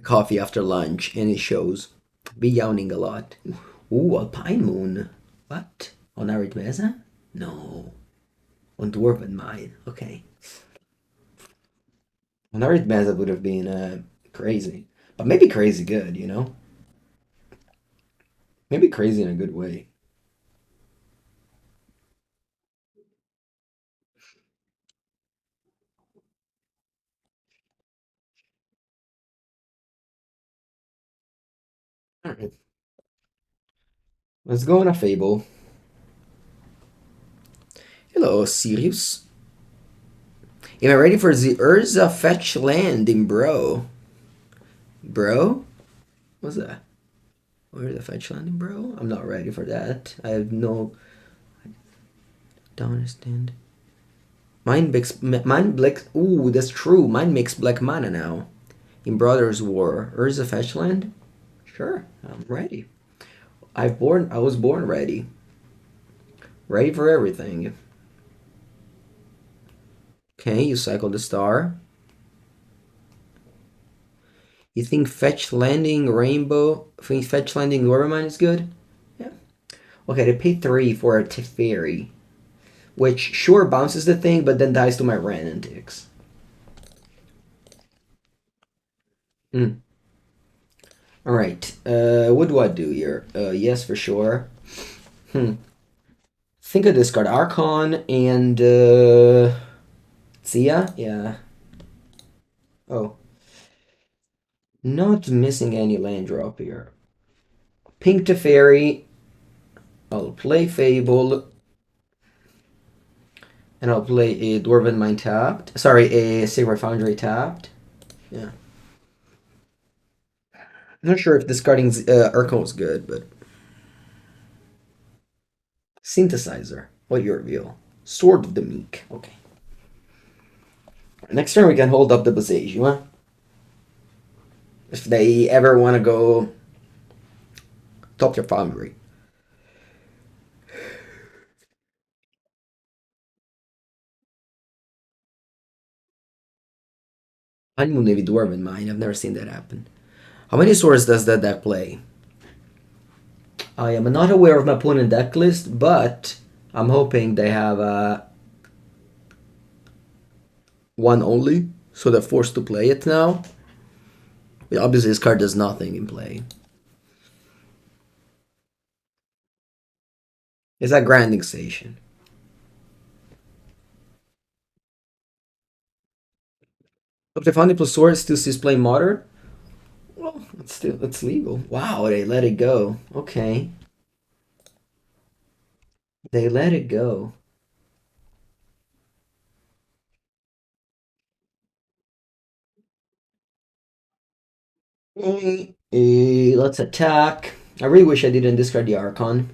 Coffee after lunch, and it shows. Be yawning a lot. Ooh, Alpine Moon. What? On Arid Mesa? No. On Dwarven Mine. Okay. On Arid Mesa would have been crazy. But maybe crazy good, you know? Maybe crazy in a good way. Alright. Let's go on a Fable. Hello, Sirius. Am I ready for the Urza fetch landing, bro? Bro? What's that? Where's the fetch landing, bro? I'm not ready for that. I have no... Don't understand. Mine black... Ooh, that's true. Mine makes black mana now. In Brothers War. Urza fetch land? Sure, I'm ready. I was born ready. Ready for everything. Okay, you cycle the star. You think fetch landing rainbow? Think fetch landing Dwarven Mine is good? Yeah. Okay, they paid 3 for a Teferi. which sure bounces the thing, but then dies to my Wrenn and Six. Mm. All right. What do I do here? Yes, for sure. Think of discard Archon and Zia. Yeah. Oh, not missing any land drop here. Pink to Fairy. I'll play Fable. And I'll play a Dwarven Mine tapped. Sorry, a Sacred Foundry tapped. Yeah. I'm not sure if discarding Urkel is good, but... Synthesizer. What you reveal? Sword of the Meek. Okay. Next turn we can hold up the Boseiju, huh? If they ever want to go... Top your Foundry. Honeymoon Navy Dwarven Mine. I've never seen that happen. How many swords does that deck play? I am not aware of my opponent deck list, but I'm hoping they have one only, so they're forced to play it now. But obviously, this card does nothing in play. Is that Grinding Station? Up to Foundry plus Sword still sees play Modern? Well, it's legal. Wow, they let it go. Okay. They let it go. Let's attack. I really wish I didn't discard the Archon.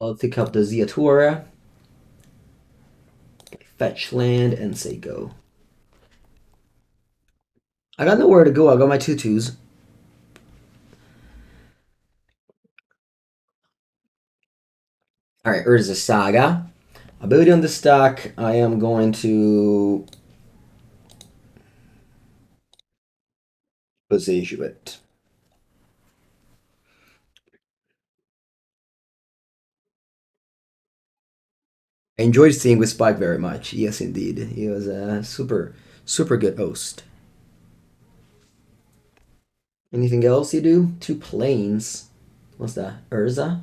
I'll pick up the Ziatora. Fetch land and say go. I got nowhere to go. I got my 2/2s. Alright, Urza Saga. Ability on the stack. I am going to Boseiju it. I enjoyed seeing with Spike very much. Yes, indeed. He was a super good host. Anything else you do? 2 planes. What's that? Urza?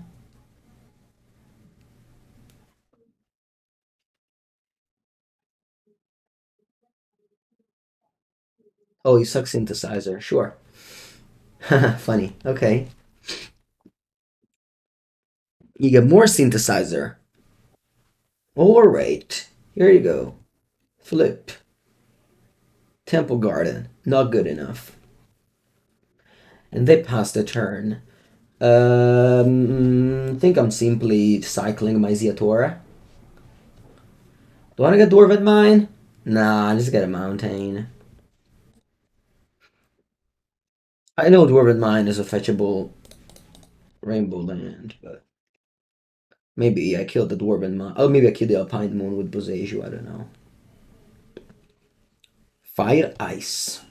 Oh, you suck synthesizer. Sure. Funny. Okay. You get more synthesizer. Alright. Here you go. Flip. Temple Garden. Not good enough. And they pass the turn. Think I'm simply cycling my Ziatora. Do I want to get Dwarven Mine? Nah, I just get a Mountain. I know Dwarven Mine is a fetchable rainbow land, but maybe I killed the Dwarven Mine. Oh, maybe I killed the Alpine Moon with Boseiju, I don't know. Fire Ice.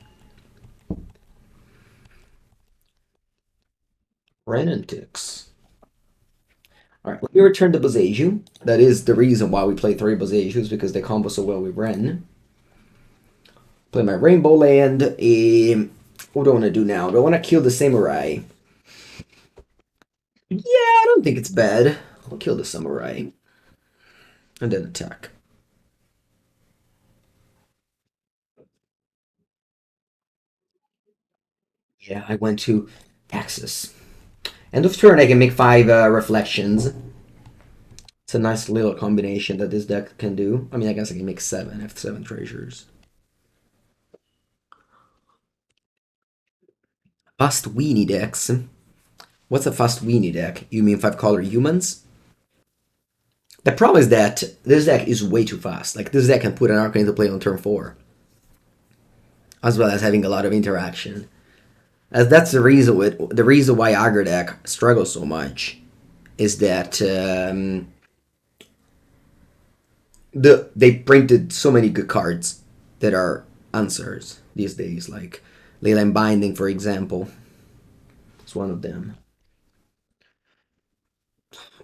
Wrenn and Six. Alright, let me return to Boseiju. That is the reason why we play 3 Boseijus, because they combo so well with Wrenn. Play my Rainbow Land. What do I want to do now? Do I want to kill the Samurai? Yeah, I don't think it's bad. I'll kill the Samurai. And then attack. Yeah, I went to Axis. End of turn, I can make 5 reflections. It's a nice little combination that this deck can do. I mean, I guess I can make 7 if 7 treasures. Fast Weenie decks. What's a fast Weenie deck? You mean 5-color humans? The problem is that this deck is way too fast. Like, this deck can put an Archon into play on turn 4. As well as having a lot of interaction. As that's the reason why Aggro deck struggles so much. Is that they printed so many good cards that are answers these days, like Leyline Binding, for example. It's one of them.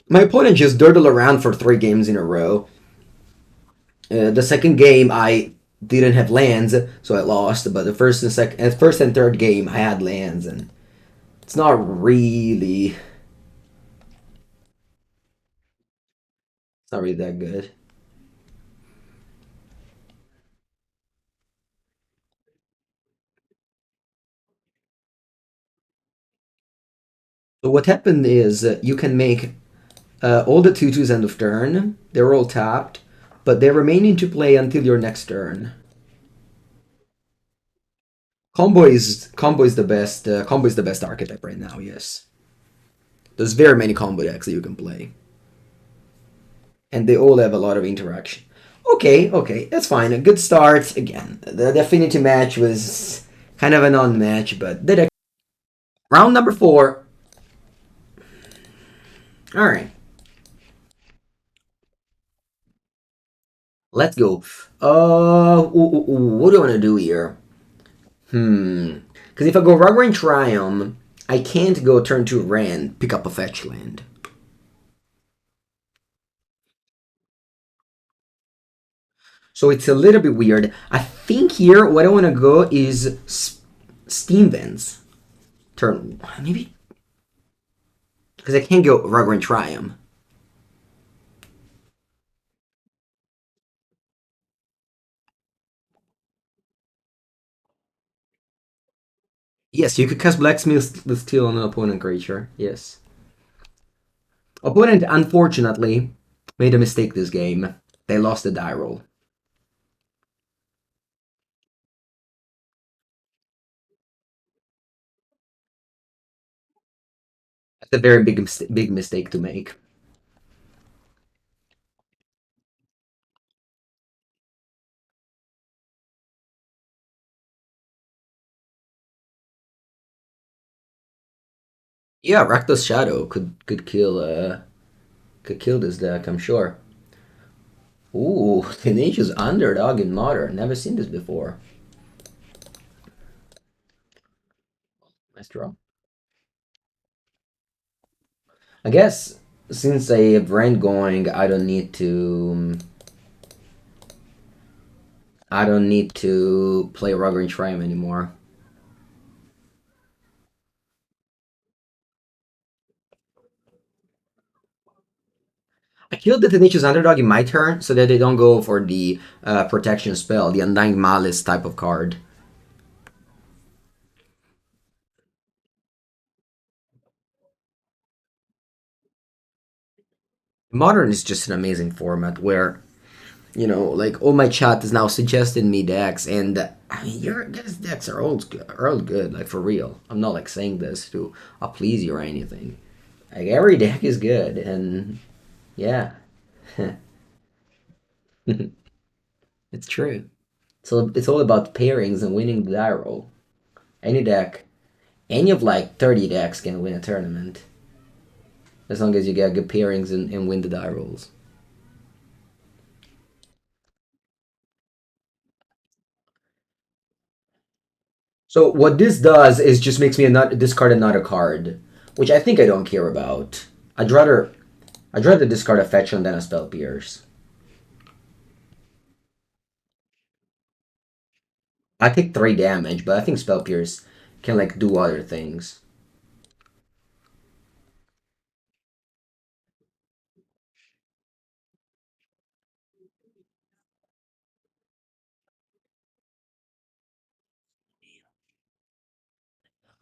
My opponent just dirtled around for 3 games in a row. The second game I didn't have lands, so I lost. But the first and third game I had lands, and it's not really, that good. So what happened is you can make all the 2/2s end of turn. They're all tapped, but they remain into play until your next turn. Combo is the best. Combo is the best archetype right now. Yes, there's very many combo decks that you can play, and they all have a lot of interaction. Okay, okay, that's fine. A good start. Again, the affinity match was kind of a non-match, but the deck. Round number 4. All right, let's go. What do I want to do here? Because if I go Raugrin Triome, I can't go turn 2 Wrenn, pick up a fetch land. So it's a little bit weird. I think here what I want to go is Steam Vents. Turn maybe because I can't go Raugrin Triome. Yes, you could cast Blacksmith with Steel on an opponent creature. Yes. Opponent, unfortunately, made a mistake this game. They lost the die roll. That's a very big mistake to make. Yeah, Rakdos Shadow could kill this deck, I'm sure. Ooh, Tenacious Underdog in Modern. Never seen this before. Nice draw. I guess since I have Rand going, I don't need to play Raugrin Triome anymore. I killed the Tenacious Underdog in my turn so that they don't go for the protection spell, the Undying Malice type of card. Modern is just an amazing format where, like all my chat is now suggesting me decks, and I mean, your guys' decks are all good, like for real. I'm not like saying this to please you or anything. Like every deck is good, and yeah, it's true. So it's all about pairings and winning the die roll. Any deck, any of like 30 decks can win a tournament as long as you get good pairings and win the die rolls. So what this does is just makes me discard another card, which I think I don't care about. I'd rather discard a fetchland than a spell pierce. I take 3 damage, but I think spell pierce can like do other things.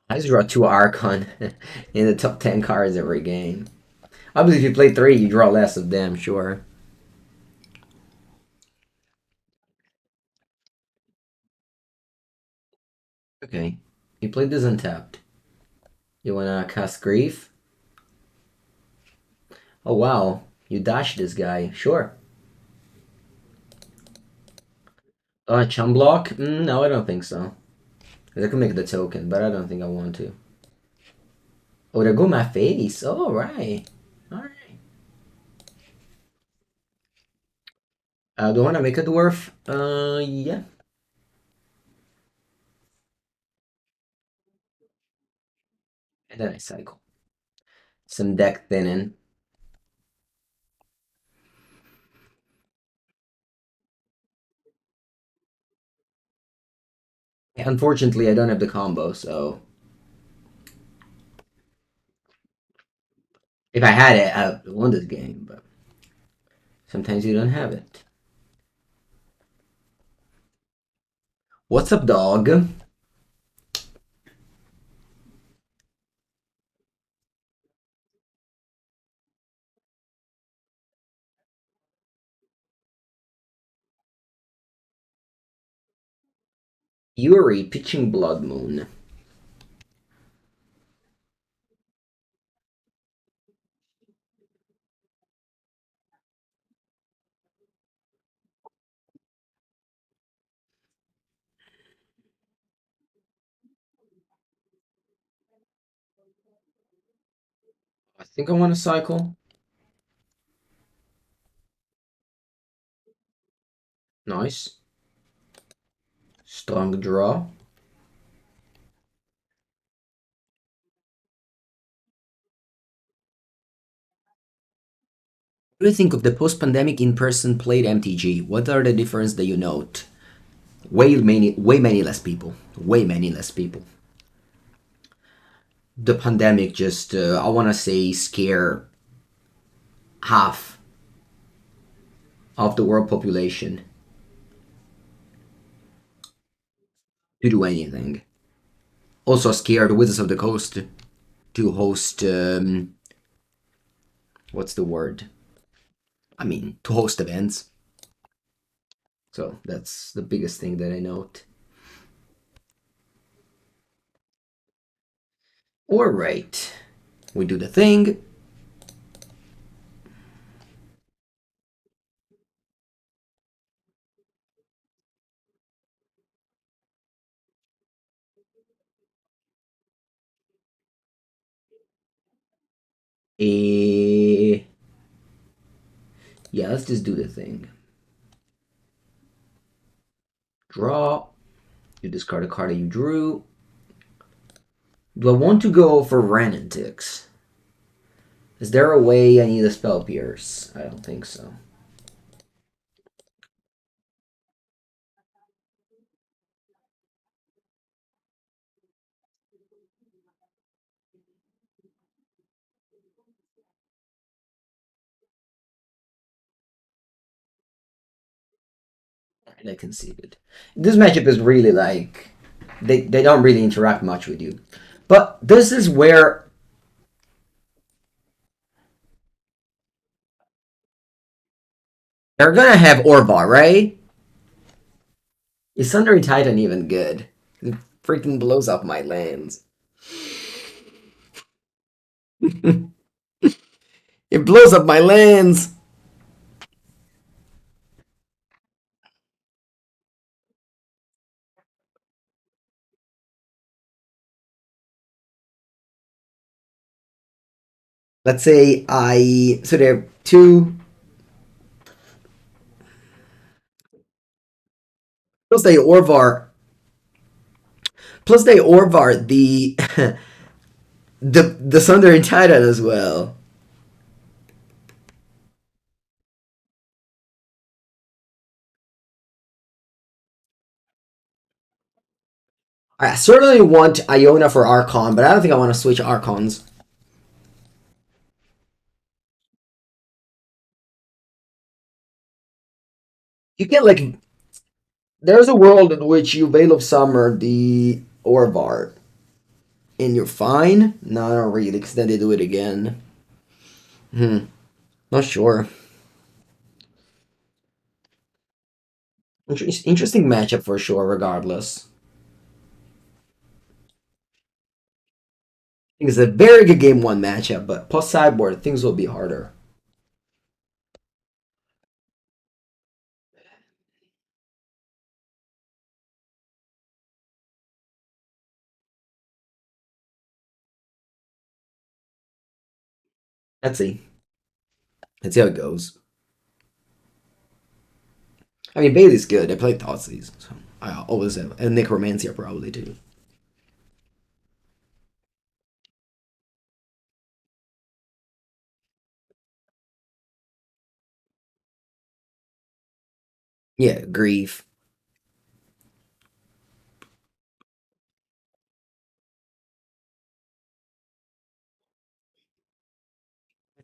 I just draw 2 Archon in the top 10 cards every game. Obviously, if you play 3, you draw less of them, sure. Okay, you played this untapped. You wanna cast Grief? Oh wow, you dashed this guy. Sure. Chum block? No, I don't think so. I can make the token, but I don't think I want to. Oh, there go my face. Oh, right. Alright. Do I want to make a dwarf? Yeah. And then I cycle. Some deck thinning. Unfortunately, I don't have the combo, so if I had it, I would won this game, but sometimes you don't have it. What's up, dog? Yuri pitching Blood Moon. I think I want to cycle. Nice. Strong draw. What do you think of the post-pandemic in-person played MTG? What are the differences that you note? Way many less people. Way many less people. The pandemic just, I want to say, scare half of the world population to do anything. Also scared Wizards of the Coast to host, what's the word? I mean, to host events. So that's the biggest thing that I note. Alright. We do the thing. Yeah, let's just do the thing. Draw. You discard a card that you drew. Do I want to go for Wrenn and Six? Is there a way I need a Spell Pierce? I don't think so. And I concede it. This matchup is really like they don't really interact much with you. But this is where they're gonna have Orvar, right? Is Sundering Titan even good? It freaking blows up my lands. It blows up my lands. Let's say so there are two plus they Orvar plus they Orvar the Sundering Titan as well. I certainly want Iona for Archon, but I don't think I want to switch Archons. You get like there's a world in which you Veil of Summer the Orvar and you're fine. No, not really, because then they do it again. Not sure. Interesting matchup for sure, regardless. I think it's a very good game one matchup, but post sideboard things will be harder. Let's see. Let's see how it goes. I mean, Bailey's good. I played Thoughtseize, so I always have. And Necromancer probably too. Yeah, grief.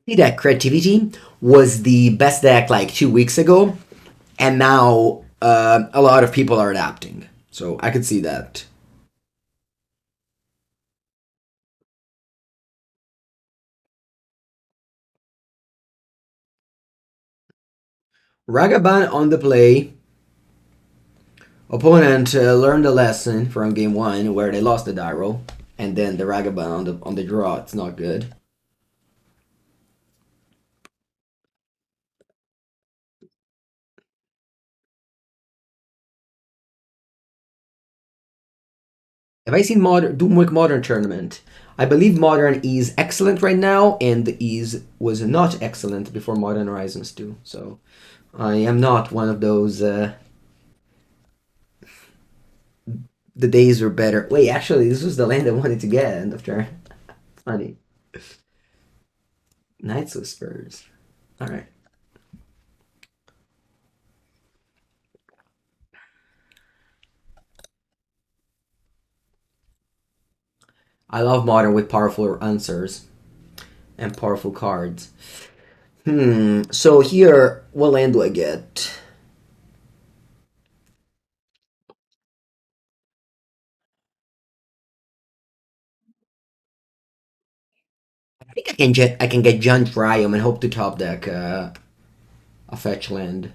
See that creativity was the best deck like 2 weeks ago, and now a lot of people are adapting. So I could see that. Ragaban on the play. Opponent learned a lesson from game one where they lost the die roll, and then the Ragaban on the draw. It's not good. Have I seen modern Doomwick Modern tournament? I believe Modern is excellent right now, and the Ease was not excellent before Modern Horizons 2. So I am not one of those. The days were better. Wait, actually, this was the land I wanted to get end of turn. Funny. Knights Whispers. All right. I love Modern with powerful answers and powerful cards. So here, what land do I get? I think I can get John Triome and hope to top deck a fetch land.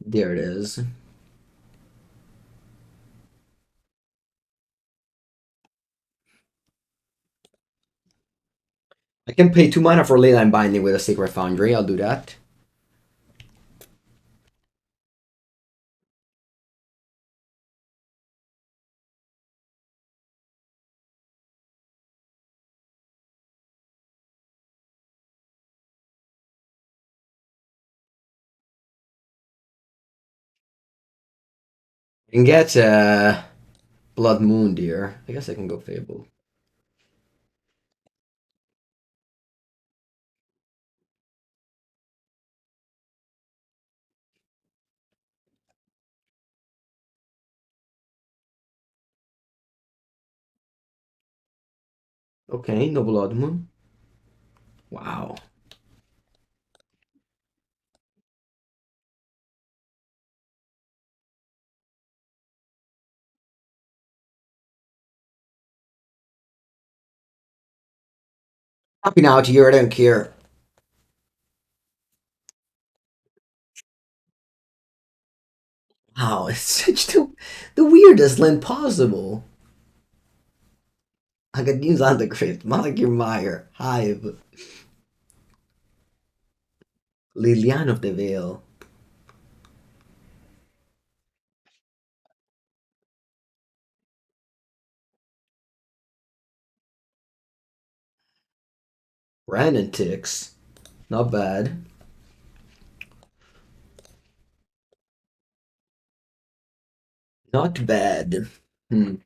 There it is. I can pay 2 mana for Leyline Binding with a Sacred Foundry. I'll do that. I can get Blood Moon Deer. I guess I can go Fable. Okay, no Blood Moon. Wow. Happy now to you, I don't care. Wow, it's such the weirdest land possible. I could use on the crypt, Malakir Mire, Hive, Lilian of the Veil. Wrenn and Six. Not bad. Not bad. Hmm.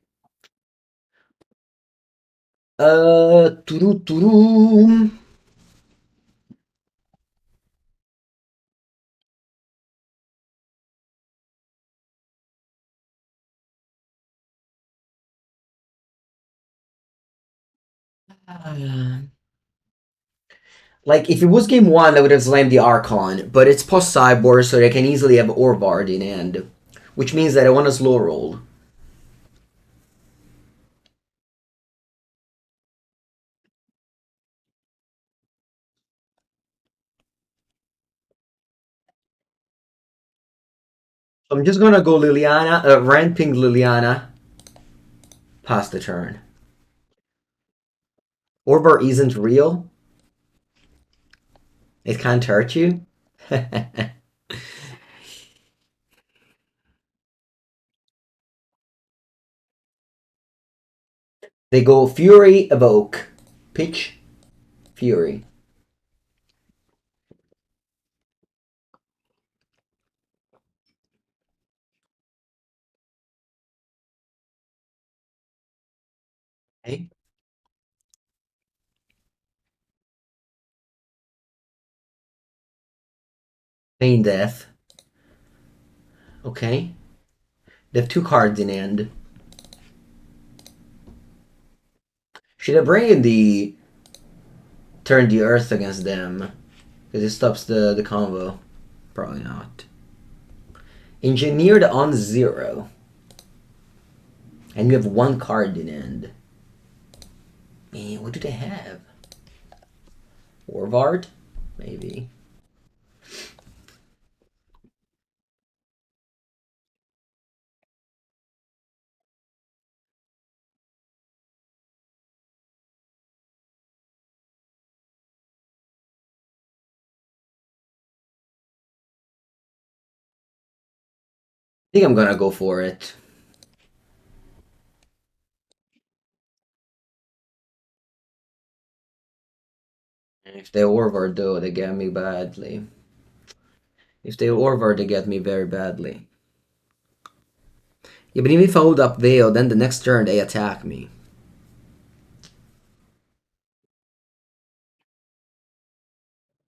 Turu turu. Uh, Like, if it was game one, I would have slammed the Archon, but it's post Cyborg, so they can easily have Orbard in hand. Which means that I want a slow roll. So I'm just gonna go Liliana, ramping Liliana, past the turn. Orbar isn't real. It can't hurt you. They go Fury, Evoke, Pitch, Fury. Okay. Pain Death. Okay. They have 2 cards in hand. Should I bring in the turn the earth against them? Because it stops the combo. Probably not. Engineered on 0. And you have 1 card in hand. Man, what do they have? Warvard? Maybe. I think I'm gonna go for it. If they Warvard though, they get me badly. If they Warvard, they get me very badly. Yeah, but even if I hold up Veil, then the next turn they attack me.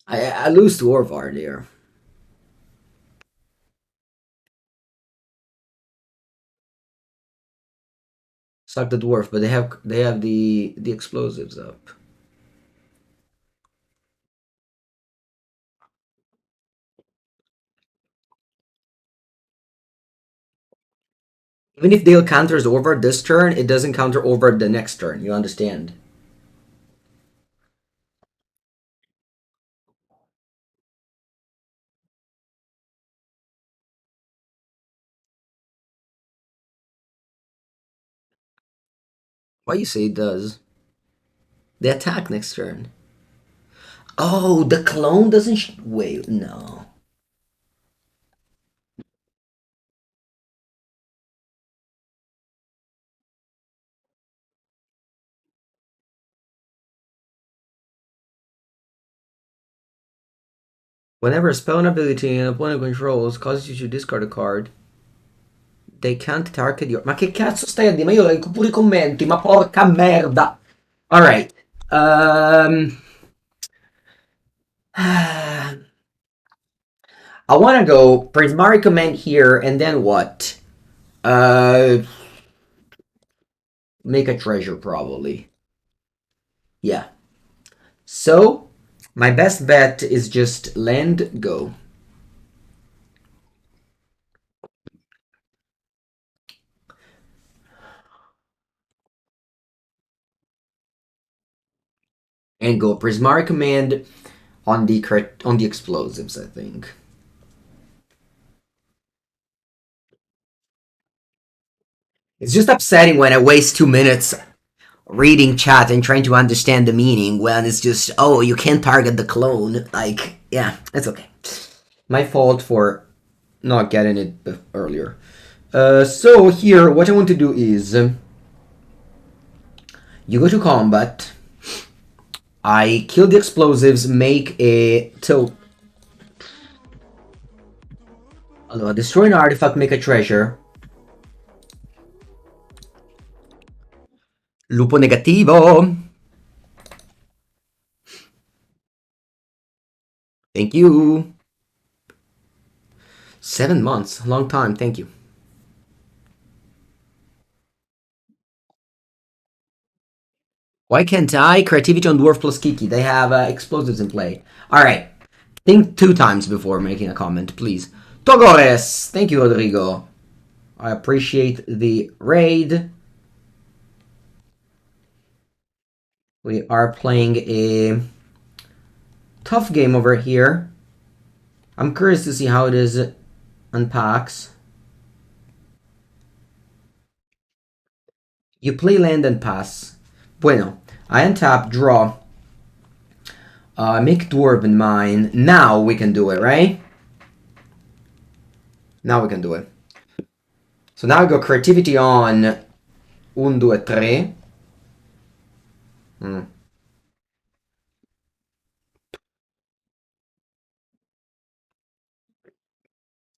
I lose to Warvard here. Suck the dwarf, but they have the explosives up. Even if Dale counters over this turn, it doesn't counter over the next turn. You understand? Why you say it does? They attack next turn. Oh, the clone doesn't. Wait, no. Whenever a spell and ability an opponent controls causes you to discard a card, they can't target your. Ma che cazzo stai a dire? Ma io leggo pure i commenti, ma porca merda! Alright. I want to go Prismari Command here, and then what? Make a treasure, probably. Yeah. So, my best bet is just land, go. And go Prismari Command on the explosives, I think. It's just upsetting when I waste 2 minutes reading chat and trying to understand the meaning when it's just, oh, you can't target the clone. Like, yeah, it's okay. My fault for not getting it earlier. So here, what I want to do is, you go to combat. I kill the explosives, make a tilt. Allora, destroy an artifact, make a treasure. Lupo negativo. Thank you. 7 months, long time. Thank you. Why can't I? Creativity on Dwarf plus Kiki. They have explosives in play. Alright. Think 2 times before making a comment, please. Togores! Thank you, Rodrigo. I appreciate the raid. We are playing a tough game over here. I'm curious to see how it is unpacks. You play land and pass. Bueno. I untap, draw. Make Dwarven Mine. Now we can do it, right? Now we can do it. So now I go creativity on 1, 2, 3.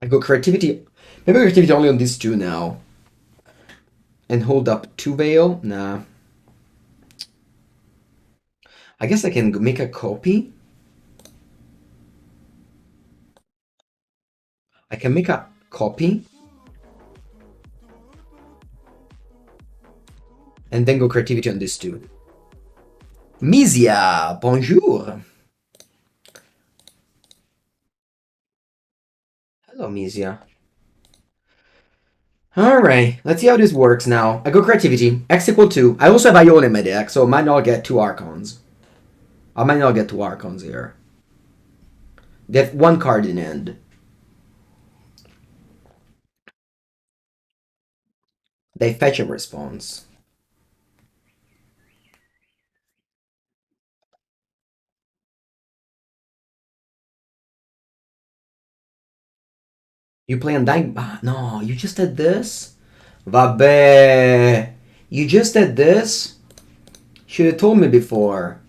I go creativity. Maybe creativity only on these 2 now. And hold up 2 Veil? Nah. I guess I can make a copy. I can make a copy and then go creativity on this too. Misia, bonjour. Hello, Misia. Alright, let's see how this works now. I go creativity, X equal 2. I also have Iona in my deck, so I might not get 2 Archons. I might not get 2 Archons here. They have 1 card in hand. They fetch a response. You play Undying... no, you just did this? Vabbè. You just did this? Should have told me before.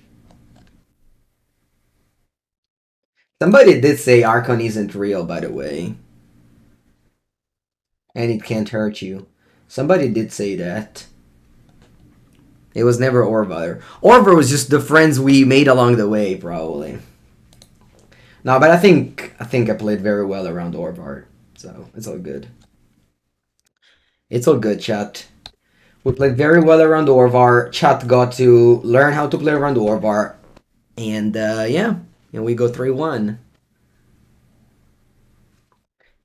Somebody did say Archon isn't real, by the way. And it can't hurt you. Somebody did say that. It was never Orvar. Orvar was just the friends we made along the way, probably. No, but I think I played very well around Orvar, so it's all good. It's all good, chat. We played very well around Orvar. Chat got to learn how to play around Orvar, and yeah, and we go 3-1.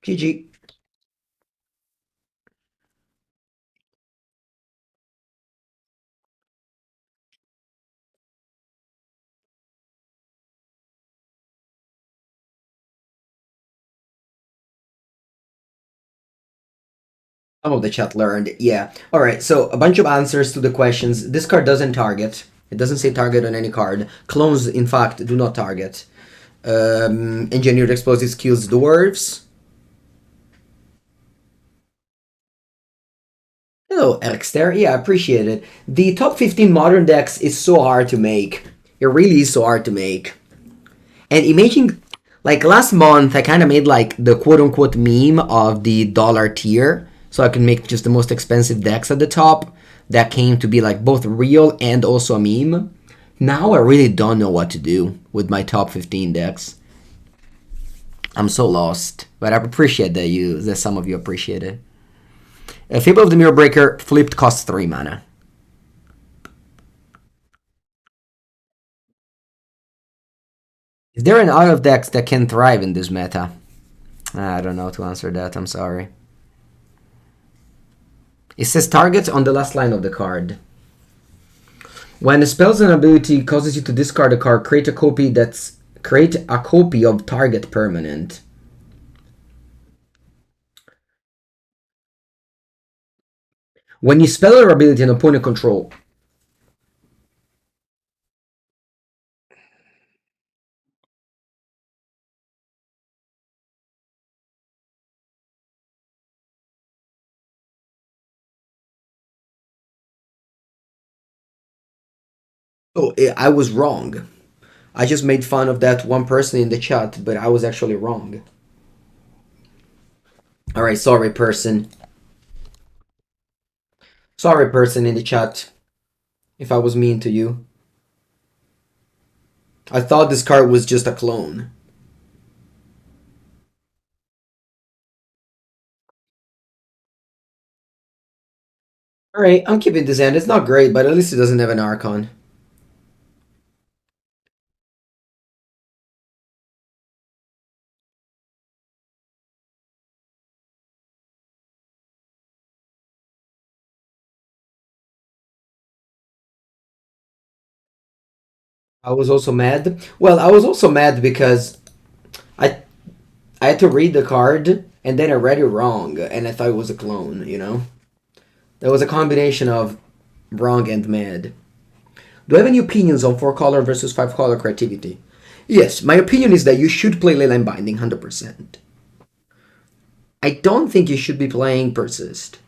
GG. Some of the chat learned, yeah. All right, so a bunch of answers to the questions. This card doesn't target. It doesn't say target on any card. Clones, in fact, do not target. Engineered explosives kills dwarves. Hello, Erkster. Yeah, I appreciate it. The top 15 modern decks is so hard to make. It really is so hard to make. And imagine, like last month, I kind of made like the quote-unquote meme of the dollar tier, so I can make just the most expensive decks at the top. That came to be like both real and also a meme. Now I really don't know what to do with my top 15 decks. I'm so lost, but I appreciate that some of you appreciate it. Fable of the Mirror Breaker flipped costs 3 mana. Is there an out of decks that can thrive in this meta? I don't know to answer that, I'm sorry. It says target on the last line of the card. When a spell's an ability causes you to discard a card, create a copy of target permanent. When you spell your ability an opponent control. Oh, I was wrong. I just made fun of that one person in the chat, but I was actually wrong. Alright, sorry person. Sorry person in the chat if I was mean to you. I thought this card was just a clone. Alright, I'm keeping this hand. It's not great, but at least it doesn't have an Archon. I was also mad. Well, I was also mad because I I had to read the card and then I read it wrong and I thought it was a clone, you know? There was a combination of wrong and mad. Do I have any opinions on 4-color versus 5-color creativity? Yes, my opinion is that you should play Leyline Binding 100%. I don't think you should be playing Persist.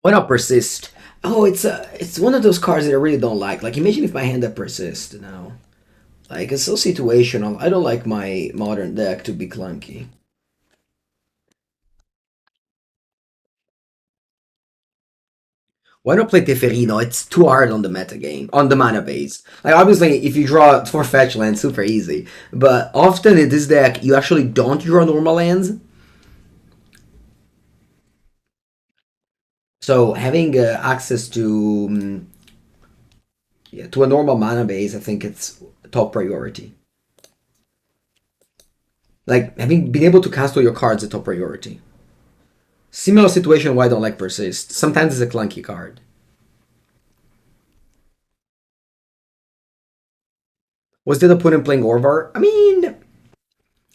Why not Persist? Oh, it's one of those cards that I really don't like. Like, imagine if my hand had Persist now. Like, it's so situational. I don't like my modern deck to be clunky. Why not play Teferino? It's too hard on the meta game, on the mana base. Like, obviously, if you draw 4 fetch lands, super easy. But often in this deck, you actually don't draw normal lands. So having access to yeah, to a normal mana base, I think it's top priority. Like having been able to cast all your cards is top priority. Similar situation why I don't like Persist. Sometimes it's a clunky card. Was the opponent playing Orvar? I mean,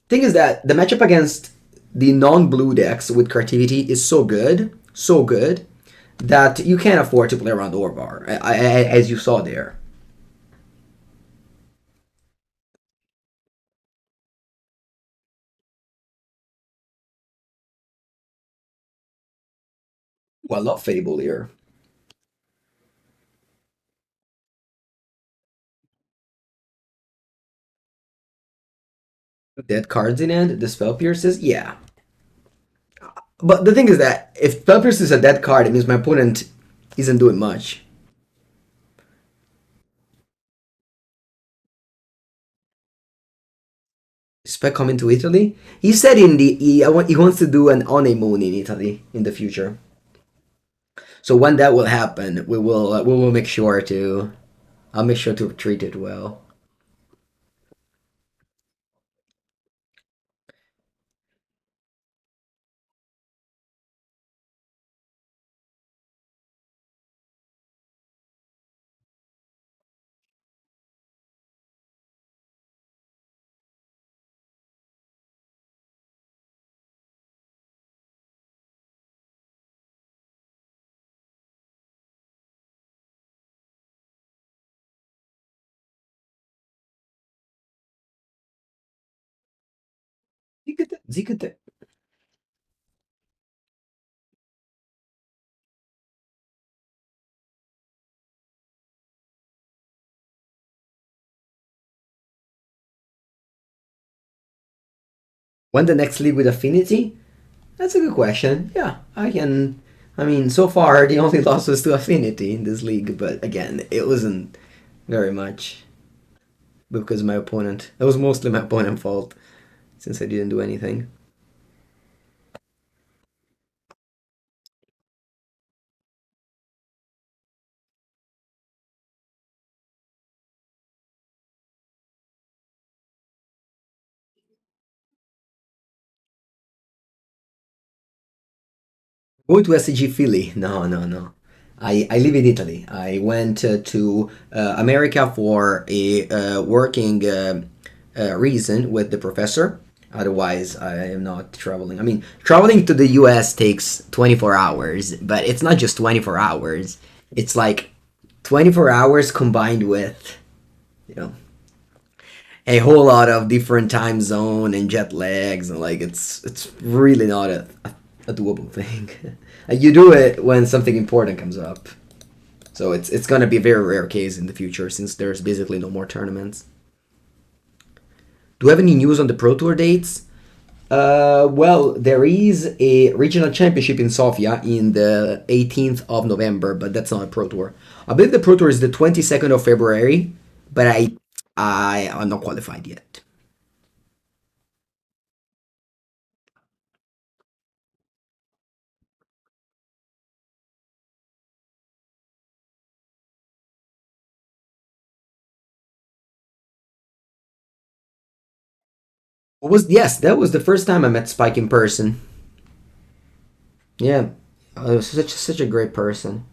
thing is that the matchup against the non-blue decks with creativity is so good, that you can't afford to play around Orvar, as you saw there. Well, I love Fable here. Dead cards in hand, the Spell Pierces, yeah. But the thing is that if Spell Pierce is a dead card, it means my opponent isn't doing much. Spec coming to Italy? He said he wants to do an on a moon in Italy in the future. So when that will happen, we will make sure to I'll make sure to treat it well. Zikate. When the next league with Affinity? That's a good question. Yeah, I can. I mean, so far the only loss was to Affinity in this league, but again, it wasn't very much because my opponent. It was mostly my opponent's fault since I didn't do anything. Going to SCG Philly? No, no, no. I live in Italy. I went to America for a working reason with the professor. Otherwise, I am not traveling. I mean, traveling to the US takes 24 hours, but it's not just 24 hours. It's like 24 hours combined with, you know, a whole lot of different time zone and jet lags, and like it's really not a doable thing. You do it when something important comes up. So it's gonna be a very rare case in the future since there's basically no more tournaments. Do we have any news on the Pro Tour dates? Well, there is a regional championship in Sofia in the 18th of November, but that's not a Pro Tour. I believe the Pro Tour is the 22nd of February, but I am not qualified yet. What was yes, that was the first time I met Spike in person. Yeah, such a great person.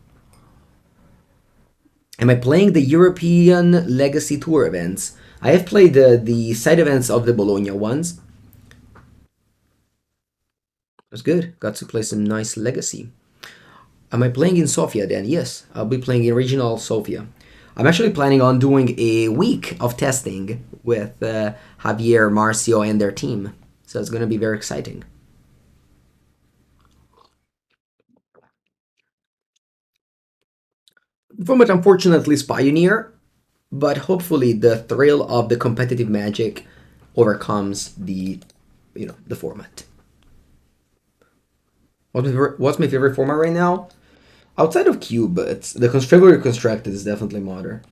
Am I playing the European Legacy Tour events? I have played the side events of the Bologna ones. It was good. Got to play some nice Legacy. Am I playing in Sofia then? Yes, I'll be playing in regional Sofia. I'm actually planning on doing a week of testing with Javier, Marcio, and their team. So it's going to be very exciting. format unfortunately is Pioneer, but hopefully the thrill of the competitive magic overcomes the format. What's my favorite format right now? Outside of Cube, it's the February Constructed is definitely modern.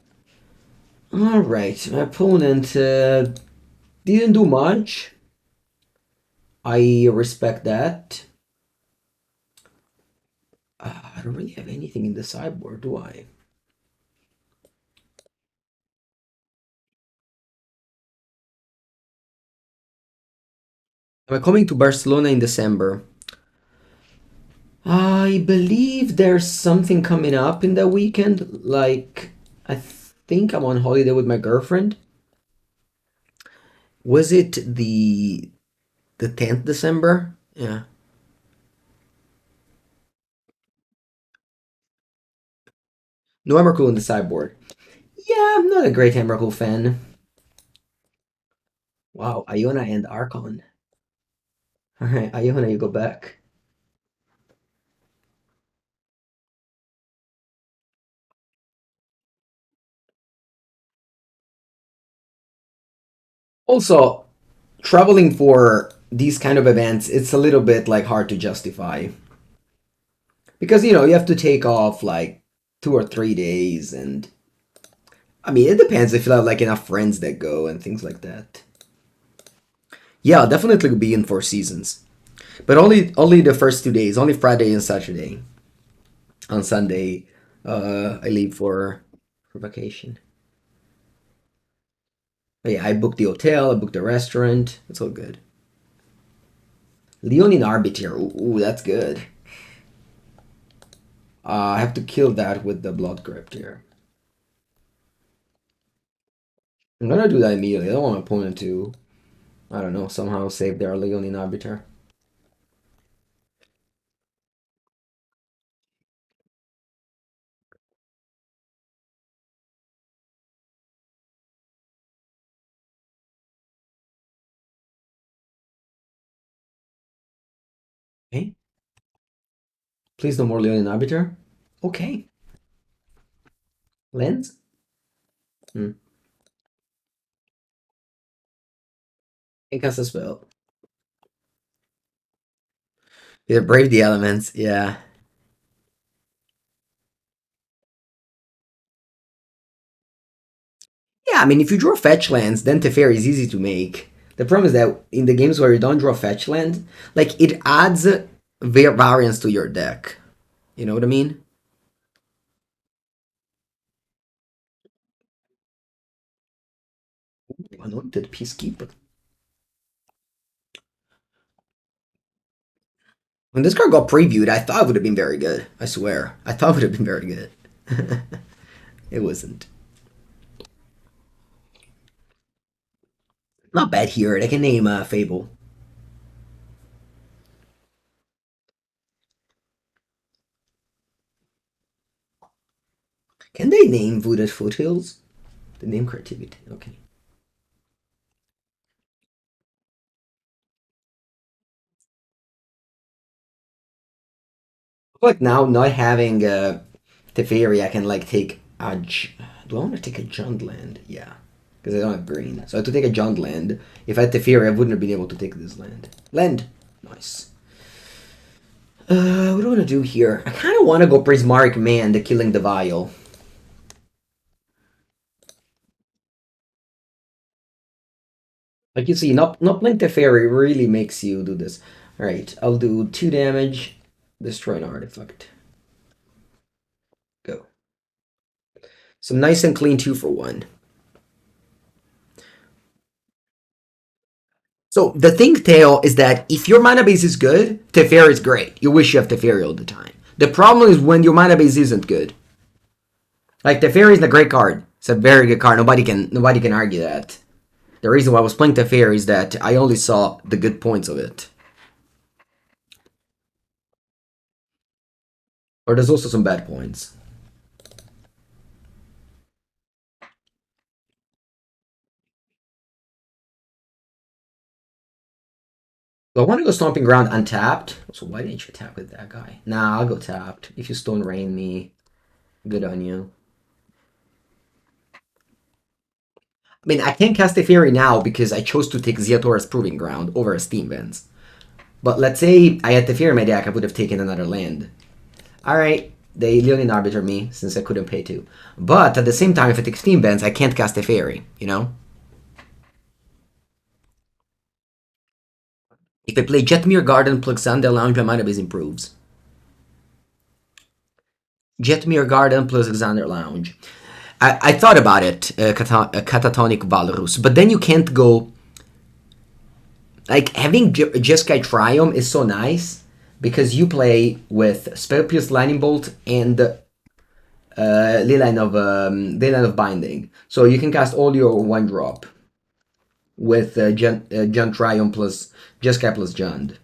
All right, my opponent didn't do much. I respect that. I don't really have anything in the sideboard, do I? Am I coming to Barcelona in December? I believe there's something coming up in that weekend. Like, I think I'm on holiday with my girlfriend. Was it the 10th December? Yeah. No Emrakul in the sideboard. Yeah, I'm not a great Emrakul fan. Wow, Iona and Archon. Alright, Iona, you go back. Also, traveling for these kind of events, it's a little bit like hard to justify. Because you have to take off like 2 or 3 days, and I mean it depends if you have like enough friends that go and things like that. Yeah, I'll definitely be in 4 seasons. But only the first 2 days, only Friday and Saturday. On Sunday, I leave for vacation. But yeah, I booked the hotel, I booked the restaurant. It's all good. Leonin Arbiter. Ooh, that's good. I have to kill that with the Blood Crypt here. I'm gonna do that immediately. I don't want my opponent to, I don't know, somehow save their Leonin Arbiter. Okay. Please no more Leonin Arbiter. Okay. Lens? Hmm. It casts a spell. Yeah, Brave the Elements. Yeah. Yeah, I mean, if you draw fetch lands, then Teferi is easy to make. The problem is that in the games where you don't draw fetch land, like, it adds variance to your deck. You know what I mean? Anointed Peacekeeper. When this card got previewed, I thought it would have been very good. I swear. I thought it would have been very good. It wasn't. Not bad here. I can name Fable. Can they name Wooded Foothills? The name creativity. Okay. Like now, not having Teferi, I can like take a. Do I want to take a Jund land? Yeah, because I don't have green, so I have to take a Jund land. If I had Teferi, I wouldn't have been able to take this land. Land, nice. What do I want to do here? I kind of want to go Prismari Command, killing the Vial. Like you see, not playing Teferi really makes you do this. All right, I'll do 2 damage, destroy an artifact. Go. So nice and clean 2 for 1. So the thing, Tail, is that if your mana base is good, Teferi is great. You wish you have Teferi all the time. The problem is when your mana base isn't good. Like Teferi is a great card. It's a very good card. Nobody can argue that. The reason why I was playing Teferi is that I only saw the good points of it. Or there's also some bad points. So I want to go Stomping Ground untapped. So why didn't you tap with that guy? Nah, I'll go tapped. If you Stone Rain me, Good on you. I mean, I can't cast a fairy now because I chose to take Ziatora's Proving Ground over a Steam Vents. But let's say I had the fairy in my deck, I would have taken another land. Alright, they Leonin Arbiter me since I couldn't pay 2. But at the same time, if I take Steam Vents, I can't cast a fairy, you know? If I play Jetmir Garden plus Xander Lounge, my mana base improves. Jetmir Garden plus Xander Lounge. I thought about it, Catatonic Valrus, but then you can't go... Like, having Jeskai Triome is so nice, because you play with Spellpierce Lightning Bolt and Leyline of Binding. So you can cast all your 1-drop with Jund Triome plus Jeskai plus Jund.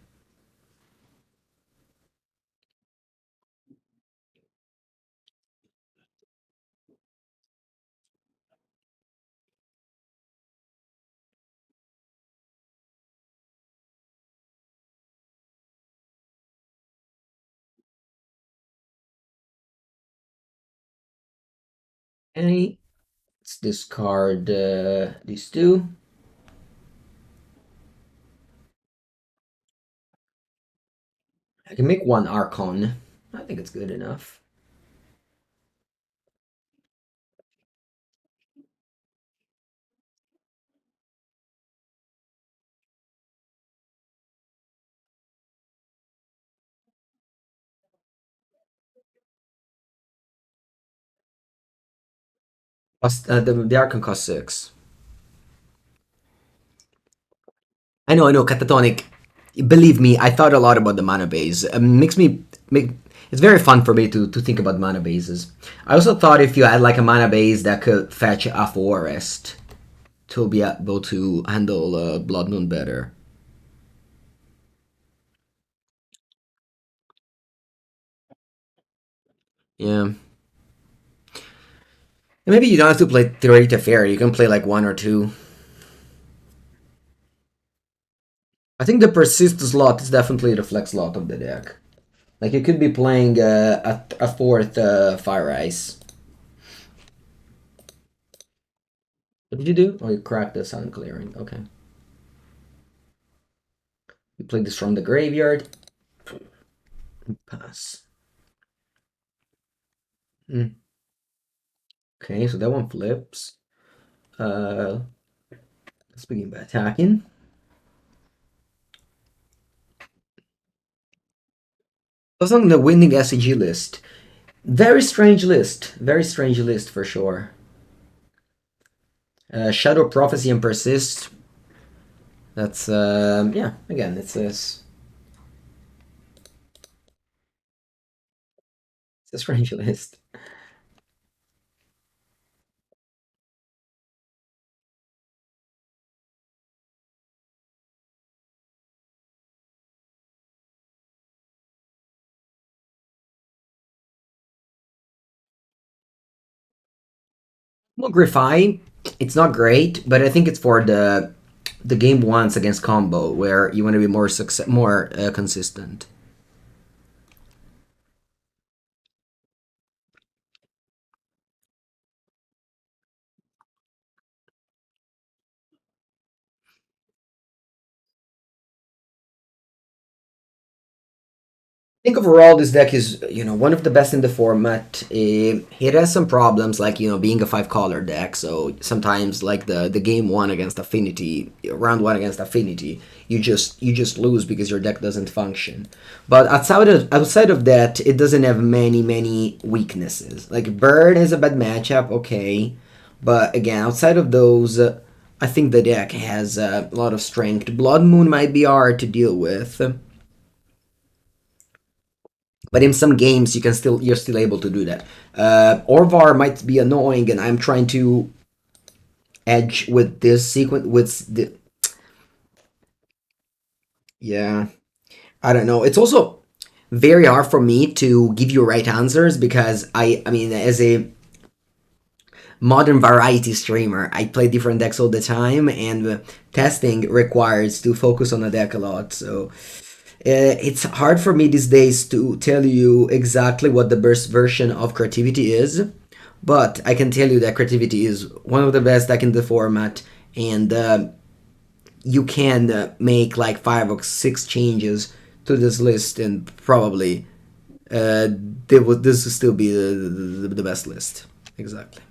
Okay, let's discard these 2. I can make 1 Archon. I think it's good enough. The Archon costs 6. I know, Catatonic. Believe me, I thought a lot about the mana base. It's very fun for me to think about mana bases. I also thought if you had like a mana base that could fetch a forest to be able to handle Blood Moon better. Yeah. And maybe you don't have to play 3 Teferi, you can play like 1 or 2. I think the Persist slot is definitely the flex slot of the deck. Like you could be playing a 4th Fire Ice. What did you do? Oh, you cracked the Sun Clearing. Okay. You played this from the graveyard. Pass. Okay, so that one flips. Let's begin by attacking. I was on the winning SCG list. Very strange list. Very strange list for sure. Shadow Prophecy and Persist. That's, yeah, again, it's this. It's a strange list. Transmogrify, it's not great, but I think it's for the game once against combo where you want to be more consistent. I think overall this deck is, one of the best in the format. It has some problems, like, being a 5-color deck, so sometimes, like, the game 1 against Affinity, round 1 against Affinity, you just lose because your deck doesn't function. But outside of that, it doesn't have many weaknesses. Like, Bird is a bad matchup, okay, but again, outside of those, I think the deck has a lot of strength. Blood Moon might be hard to deal with. But in some games, you're still able to do that. Orvar might be annoying, and I'm trying to edge with this sequence. Yeah, I don't know. It's also very hard for me to give you right answers because I mean, as a modern variety streamer, I play different decks all the time, and testing requires to focus on a deck a lot. So It's hard for me these days to tell you exactly what the best version of Creativity is, but I can tell you that Creativity is one of the best deck in the format, and you can make like 5 or 6 changes to this list, and probably this will still be the best list. Exactly.